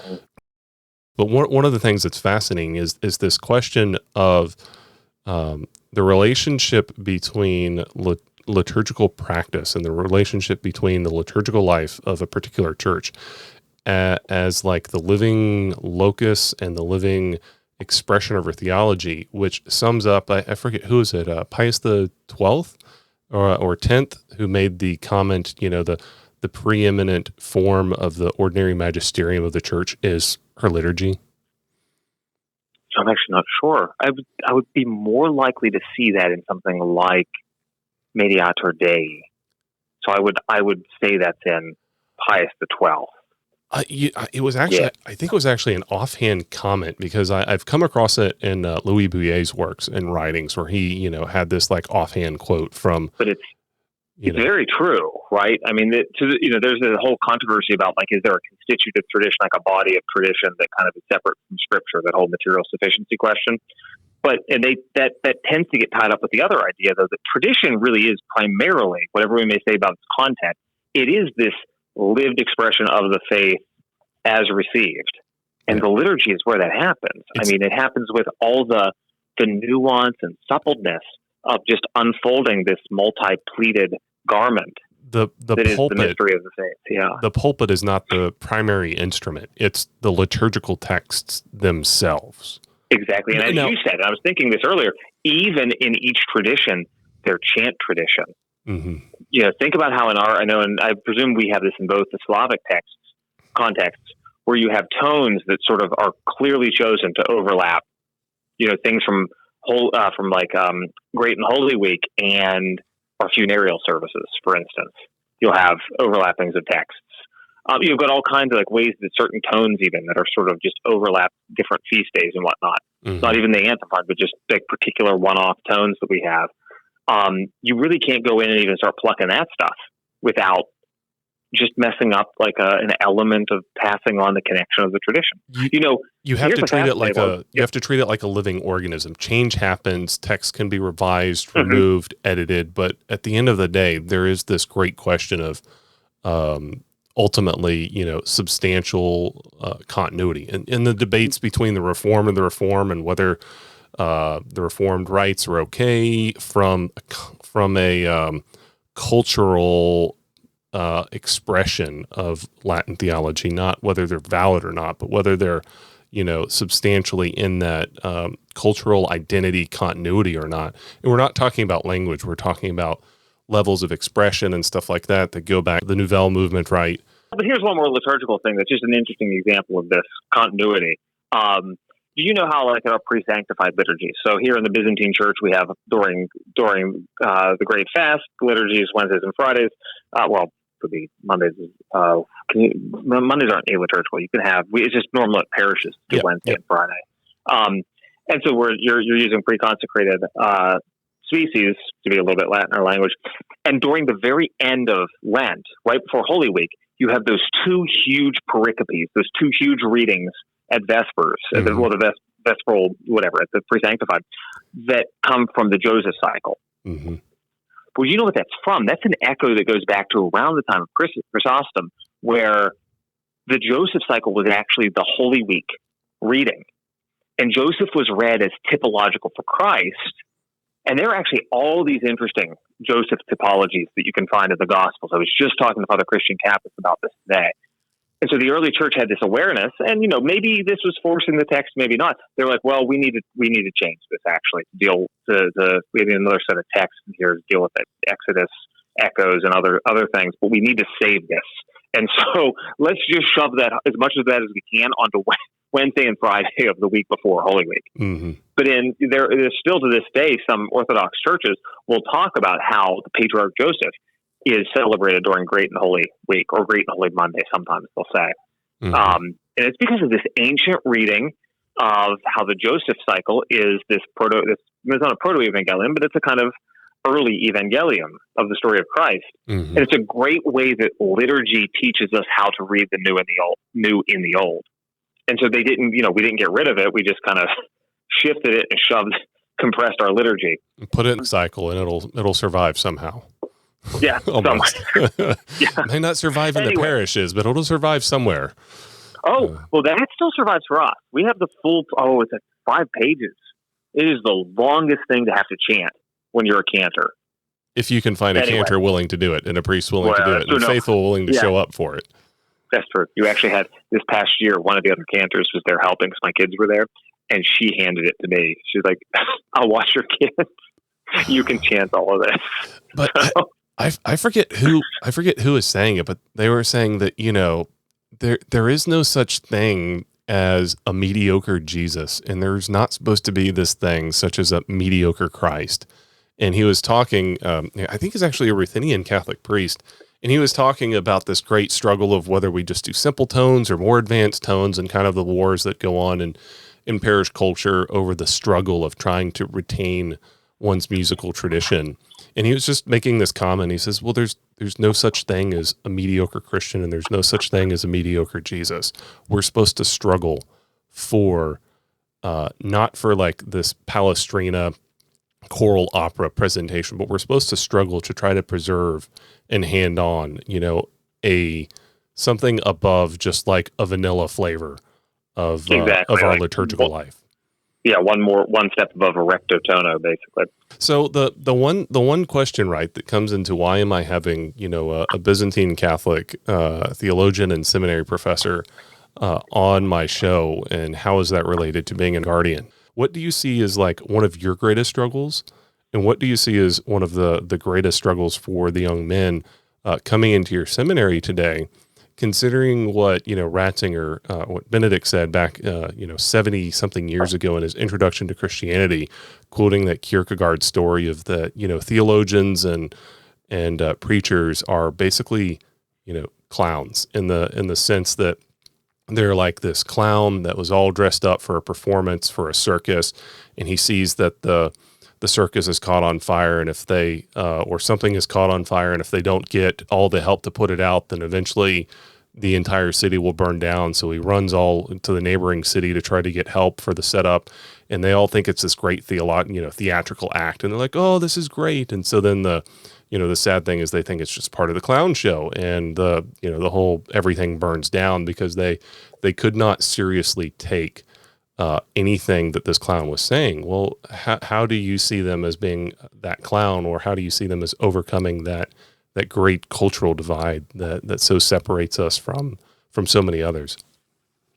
But one of the things that's fascinating is this question of the relationship between liturgical practice and the relationship between the liturgical life of a particular church as like the living locus and the living expression of her theology, which sums up, I forget, who is it, Pius the 12th or 10th, who made the comment, the preeminent form of the ordinary magisterium of the church is her liturgy. I'm actually not sure. I would be more likely to see that in something like Mediator Dei. So I would say that's in Pius the 12th. It was actually, I think it was actually an offhand comment, because I've come across it in Louis Bouillet's works and writings where he, had this like offhand quote from. But it's very true, right? I mean, there's a whole controversy about, like, is there a constitutive tradition, like a body of tradition that kind of is separate from Scripture, that whole material sufficiency question. That tends to get tied up with the other idea, though, that tradition really is primarily, whatever we may say about its content, it is this lived expression of the faith as received. And the liturgy is where that happens. It happens with all the nuance and suppleness of just unfolding this multi-pleated garment. The pulpit is the mystery of the faith. Yeah. The pulpit is not the primary instrument. It's the liturgical texts themselves. Exactly. And as you said, I was thinking this earlier, even in each tradition, their chant tradition. Mm-hmm. Think about how and I presume we have this in both the Slavic contexts, where you have tones that sort of are clearly chosen to overlap, things from Great and Holy Week and our funereal services, for instance. You'll have overlappings of texts. You've got all kinds of ways that certain tones even that are sort of just overlap different feast days and whatnot. Mm-hmm. Not even the antiphon, but just particular one-off tones that we have. You really can't go in and even start plucking that stuff without just messing up an element of passing on the connection of the tradition. You have to treat it like a living organism. Change happens, text can be revised, removed, edited, but at the end of the day, there is this great question of ultimately, substantial continuity. And in the debates between the Reform and the Reform, and whether the Reformed rites are okay from a cultural expression of Latin theology, not whether they're valid or not, but whether they're, substantially in that cultural identity continuity or not. And we're not talking about language. We're talking about levels of expression and stuff like that go back to the Nouvelle movement, right? But here's one more liturgical thing that's just an interesting example of this continuity. Do you know how, in our pre-sanctified liturgy? So here in the Byzantine Church, we have during the Great Fast, liturgies Wednesdays and Fridays. Could be Mondays. Mondays aren't aliturgical. You can have it's just normal at parishes to Wednesday and Friday. And so you're using pre-consecrated species to be a little bit Latin or language. And during the very end of Lent, right before Holy Week, you have those two huge pericopes, those two huge readings at Vespers, at the Vesperal, whatever, at the pre-sanctified, that come from the Joseph cycle. Mm-hmm. Well, you know what that's from? That's an echo that goes back to around the time of Chrysostom, where the Joseph cycle was actually the Holy Week reading. And Joseph was read as typological for Christ. And there are actually all these interesting Joseph typologies that you can find in the Gospels. I was just talking to Father Christian Kappas about this today. And so the early church had this awareness, and maybe this was forcing the text, maybe not. They're like, well, we need to change this actually to deal we have another set of texts here to deal with the Exodus echoes and other things, but we need to save this. And so let's just shove that as much of that as we can onto Wednesday and Friday of the week before Holy Week. Mm-hmm. But there's still to this day, some Orthodox churches will talk about how the patriarch Joseph is celebrated during Great and Holy Week or Great and Holy Monday. Sometimes they'll say, Mm-hmm. and it's because of this ancient reading of how the Joseph cycle is it's not a proto-evangelium, but it's a kind of early evangelium of the story of Christ. Mm-hmm. And it's a great way that liturgy teaches us how to read the new in the old. And so we didn't get rid of it. We just kind of shifted it and compressed our liturgy. Put it in a cycle and it'll survive somehow. Yeah. Almost. Yeah. May not survive in the parishes, but it'll survive somewhere. Oh, well, that still survives for us. We have the full, it's like 5 pages. It is the longest thing to have to chant when you're a cantor. If you can find a cantor willing to do it and a priest willing to do it and faithful willing to show up for it. That's true. You actually had this past year, one of the other cantors was there helping because my kids were there, and she handed it to me. She's like, I'll watch your kids. You can chant all of this. But I forget who is saying it, but they were saying that, there is no such thing as a mediocre Jesus, and there's not supposed to be this thing such as a mediocre Christ. And he was talking, I think he's actually a Ruthenian Catholic priest, and he was talking about this great struggle of whether we just do simple tones or more advanced tones, and kind of the wars that go on in parish culture over the struggle of trying to retain one's musical tradition. And he was just making this comment. He says, well, there's no such thing as a mediocre Christian, and there's no such thing as a mediocre Jesus. We're supposed to struggle for, not for like this Palestrina choral opera presentation, but we're supposed to struggle to try to preserve and hand on, something above just like a vanilla flavor of our liturgical life. Yeah, one step above a recto tono, basically. So the one question, right, that comes into why am I having a Byzantine Catholic theologian and seminary professor on my show, and how is that related to being a guardian? What do you see as like one of your greatest struggles, and what do you see as one of the greatest struggles for the young men coming into your seminary today? Considering what, Ratzinger, what Benedict said back, 70 something years ago in his Introduction to Christianity, quoting that Kierkegaard story of the, theologians and preachers are basically, clowns in the sense that they're like this clown that was all dressed up for a performance for a circus. And he sees that the circus is caught on fire, and if they or something is caught on fire, and if they don't get all the help to put it out, then eventually the entire city will burn down. So he runs all to the neighboring city to try to get help for the setup, and they all think it's this great theatrical act, and they're like, "Oh, this is great." And so then the sad thing is they think it's just part of the clown show, and the whole everything burns down because they could not seriously take anything that this clown was saying. Well, how do you see them as being that clown, or how do you see them as overcoming that great cultural divide that so separates us from so many others?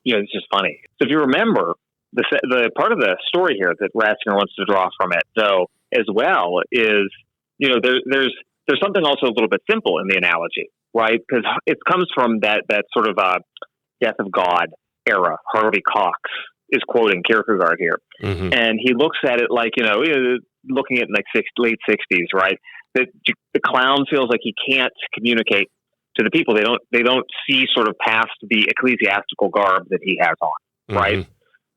It's just funny. So if you remember, the part of the story here that Ratzinger wants to draw from it, though, as well, is there's something also a little bit simple in the analogy, right? Because it comes from that sort of death of God era. Harvey Cox is quoting Kierkegaard here. Mm-hmm. And he looks at it like, looking at like late 60s, right? That the clown feels like he can't communicate to the people. They don't see sort of past the ecclesiastical garb that he has on, right?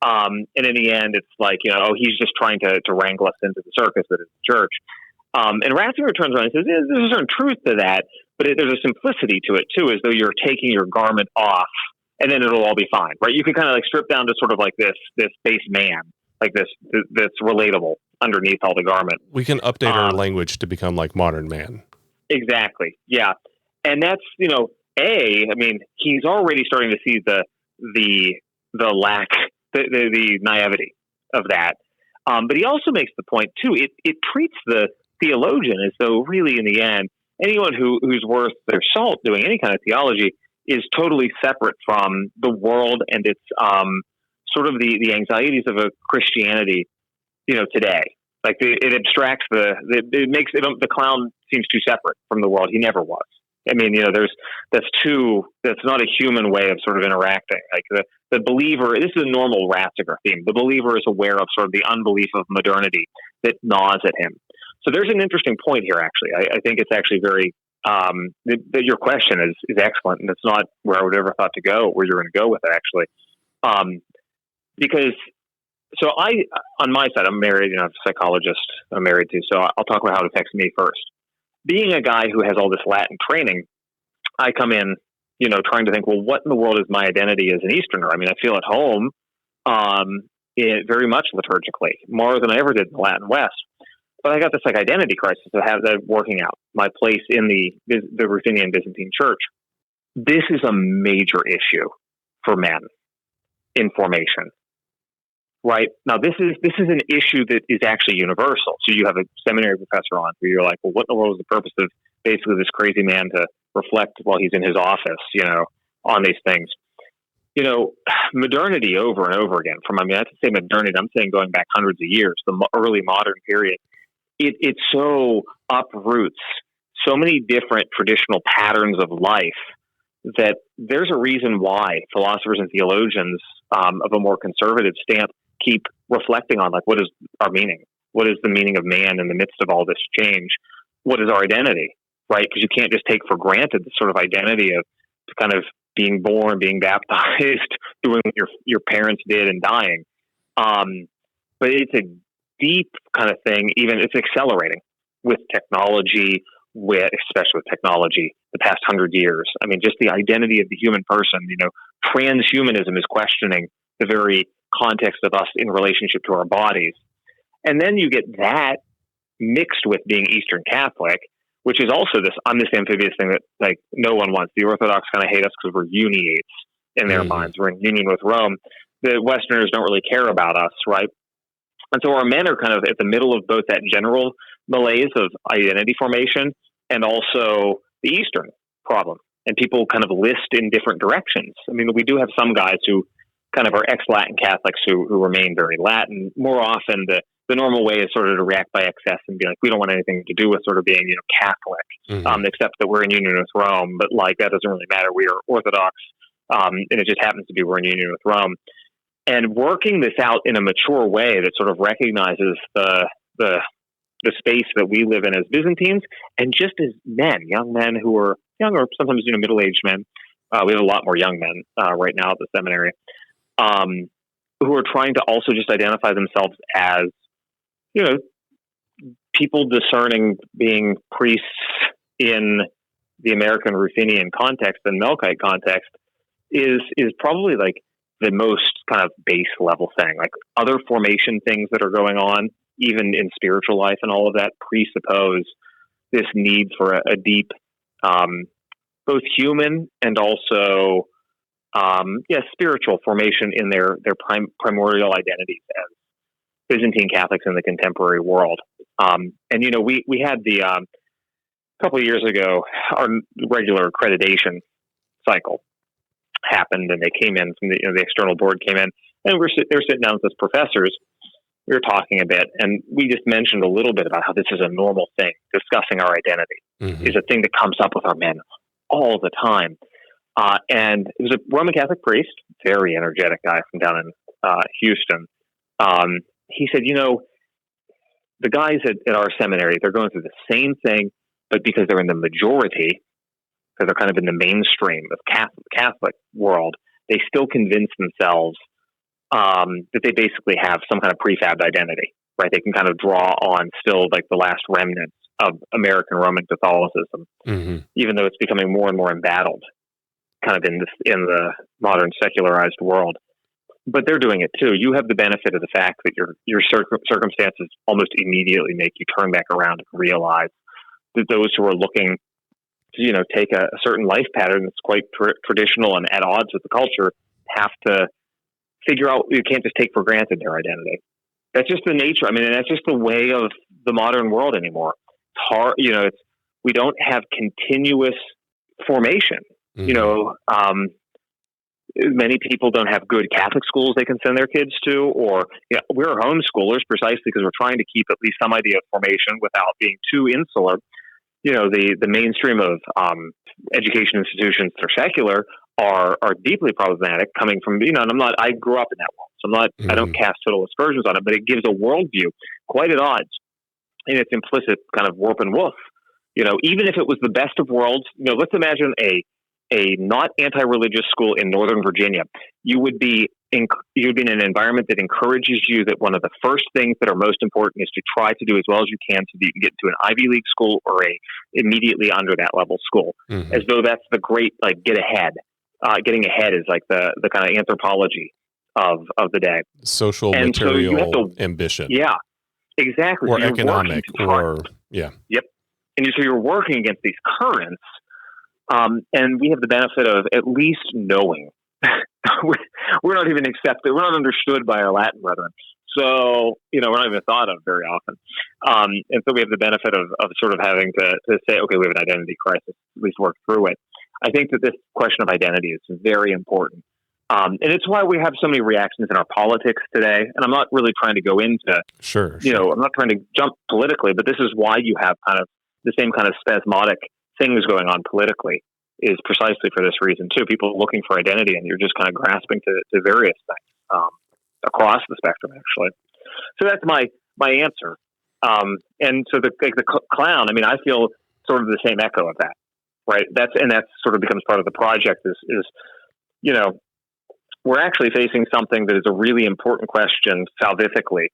Mm-hmm. And in the end, it's like, he's just trying to wrangle us into the circus that is the church. And Ratzinger turns around and says, there's a certain truth to that, but there's a simplicity to it too, as though you're taking your garment off, and then it'll all be fine, right? You can kind of like strip down to sort of like this base man, like that's relatable underneath all the garment. We can update our language to become like modern man. Exactly. Yeah. And that's, he's already starting to see the lack, the naivety of that. But he also makes the point too, it treats the theologian as though really in the end, anyone who's worth their salt doing any kind of theology is totally separate from the world and its sort of the anxieties of a Christianity, today. Like it abstracts it makes it, the clown seems too separate from the world. He never was. I mean, that's not a human way of sort of interacting. Like the believer, this is a normal Ratzinger theme. The believer is aware of sort of the unbelief of modernity that gnaws at him. So there's an interesting point here, actually. I think it's actually very, your question is excellent, and it's not where I would ever thought to go, where you're going to go with it, actually. Because, so on my side, I'm married, a psychologist I'm married to, so I'll talk about how it affects me first. Being a guy who has all this Latin training, I come in, trying to think, well, what in the world is my identity as an Easterner? I mean, I feel at home very much liturgically, more than I ever did in the Latin West. But I got this identity crisis to have that working out, my place in the Ruthenian Byzantine Church. This is a major issue for men in formation. Right now, this is an issue that is actually universal. So you have a seminary professor on where you're like, well, what in the world is the purpose of basically this crazy man to reflect while he's in his office, on these things? Modernity over and over again. I have to say modernity. I'm saying going back hundreds of years, the early modern period. It so uproots so many different traditional patterns of life that there's a reason why philosophers and theologians of a more conservative stamp keep reflecting on, like, what is our meaning? What is the meaning of man in the midst of all this change? What is our identity, right? Because you can't just take for granted the sort of identity of kind of being born, being baptized, doing what your parents did and dying. But it's a deep kind of thing, even it's accelerating with technology, especially with technology, the past 100 years. I mean, just the identity of the human person, transhumanism is questioning the very context of us in relationship to our bodies. And then you get that mixed with being Eastern Catholic, which is also this amphibious thing that like no one wants. The Orthodox kind of hate us because we're uniates in their minds. We're in union with Rome. The Westerners don't really care about us, right? And so our men are kind of at the middle of both that general malaise of identity formation and also the Eastern problem. And people kind of list in different directions. I mean, we do have some guys who kind of are ex-Latin Catholics who remain very Latin. More often, the normal way is sort of to react by excess and be like, we don't want anything to do with sort of being, Catholic, except that we're in union with Rome. But like, that doesn't really matter. We are Orthodox, and it just happens to be we're in union with Rome. And working this out in a mature way that sort of recognizes the space that we live in as Byzantines, and just as men, young men who are young or sometimes middle-aged men. We have a lot more young men right now at the seminary who are trying to also just identify themselves as people discerning being priests in the American Ruthenian context and Melkite context is probably like the most kind of base level thing. Like other formation things that are going on, even in spiritual life and all of that, presuppose this need for a deep, both human and also, spiritual formation in their primordial identities as Byzantine Catholics in the contemporary world. We had a couple of years ago, our regular accreditation cycle happened, and they came in from the external board came in, and they're sitting down with us professors. We were talking a bit, and we just mentioned a little bit about how this is a normal thing. Discussing our identity is a thing that comes up with our men all the time. And it was a Roman Catholic priest, very energetic guy from down in Houston. He said, the guys at our seminary, they're going through the same thing, but because they're in the majority, because they're kind of in the mainstream of Catholic world, they still convince themselves that they basically have some kind of prefabbed identity, right? They can kind of draw on still like the last remnants of American Roman Catholicism, even though it's becoming more and more embattled kind of in the modern secularized world. But they're doing it too. You have the benefit of the fact that your circumstances almost immediately make you turn back around and realize that those who are looking to, take a certain life pattern that's quite traditional and at odds with the culture have to figure out, you can't just take for granted their identity. That's just the nature. I mean, and that's just the way of the modern world anymore. It's hard, we don't have continuous formation. Many people don't have good Catholic schools they can send their kids to, or we're homeschoolers precisely because we're trying to keep at least some idea of formation without being too insular. The mainstream of education institutions that are secular are deeply problematic, coming from and I grew up in that world, so I don't cast total aspersions on it, but it gives a worldview quite at odds in its implicit kind of warp and woof. Even if it was the best of worlds, let's imagine a not anti-religious school in Northern Virginia. You would be in an environment that encourages you that one of the first things that are most important is to try to do as well as you can so that you can get into an Ivy League school or a immediately under that level school, as though that's the great, get ahead. Getting ahead is like the kind of anthropology of the day. Social, and material ambition. Yeah, exactly. Or so economic Yep. And so you're working against these currents. And we have the benefit of at least knowing we're not even accepted. We're not understood by our Latin brethren. So, we're not even thought of very often. And so we have the benefit of sort of having to say, okay, we have an identity crisis, at least work through it. I think that this question of identity is very important. And it's why we have so many reactions in our politics today. And I'm not really trying to go into, sure. I'm not trying to jump politically, but this is why you have kind of the same kind of spasmodic things going on politically, is precisely for this reason too. People looking for identity, and you're just kind of grasping to various things across the spectrum, actually. So that's my answer. And so the clown, I feel sort of the same echo of that, right? That sort of becomes part of the project. Is we're actually facing something that is a really important question salvifically,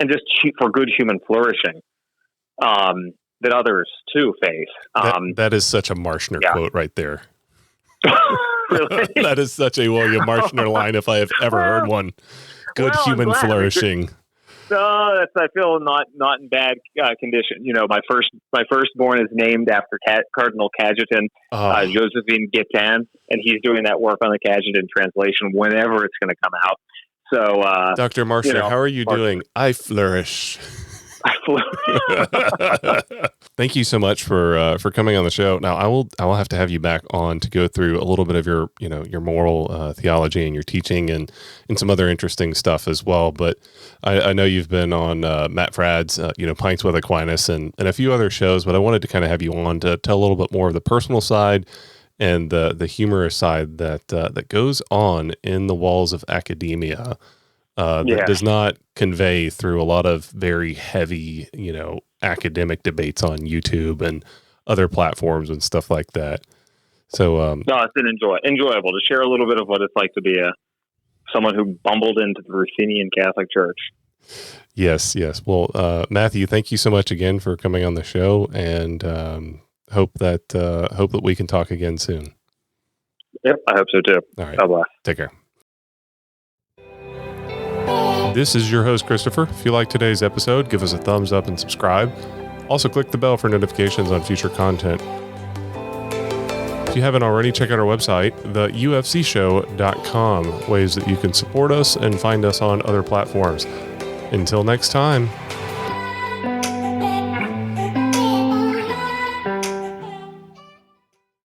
and just for good human flourishing. That others too face. That is such a Marshner quote right there. Really? That is such a William Marshner line if I have ever heard one. Good human flourishing. No, I feel not in bad condition. My firstborn is named after Cardinal Cajetan, Josephine Guetin, and he's doing that work on the Cajetan translation whenever it's going to come out. So, Dr. Marshner, how are you doing? I flourish. Thank you so much for coming on the show. Now I will have to have you back on to go through a little bit of your moral theology and your teaching and some other interesting stuff as well. But I know you've been on Matt Fradd's Pints with Aquinas and a few other shows, but I wanted to kind of have you on to tell a little bit more of the personal side and the humorous side that goes on in the walls of academia. That does not convey through a lot of very heavy, academic debates on YouTube and other platforms and stuff like that. So, no, it's been enjoyable to share a little bit of what it's like to be someone who bumbled into the Ruthenian Catholic Church. Yes. Well, Matthew, thank you so much again for coming on the show, and hope that we can talk again soon. Yep, I hope so too. All right. Bye-bye. Take care. This is your host, Christopher. If you like today's episode, give us a thumbs up and subscribe. Also, click the bell for notifications on future content. If you haven't already, check out our website, theufcshow.com, ways that you can support us and find us on other platforms. Until next time.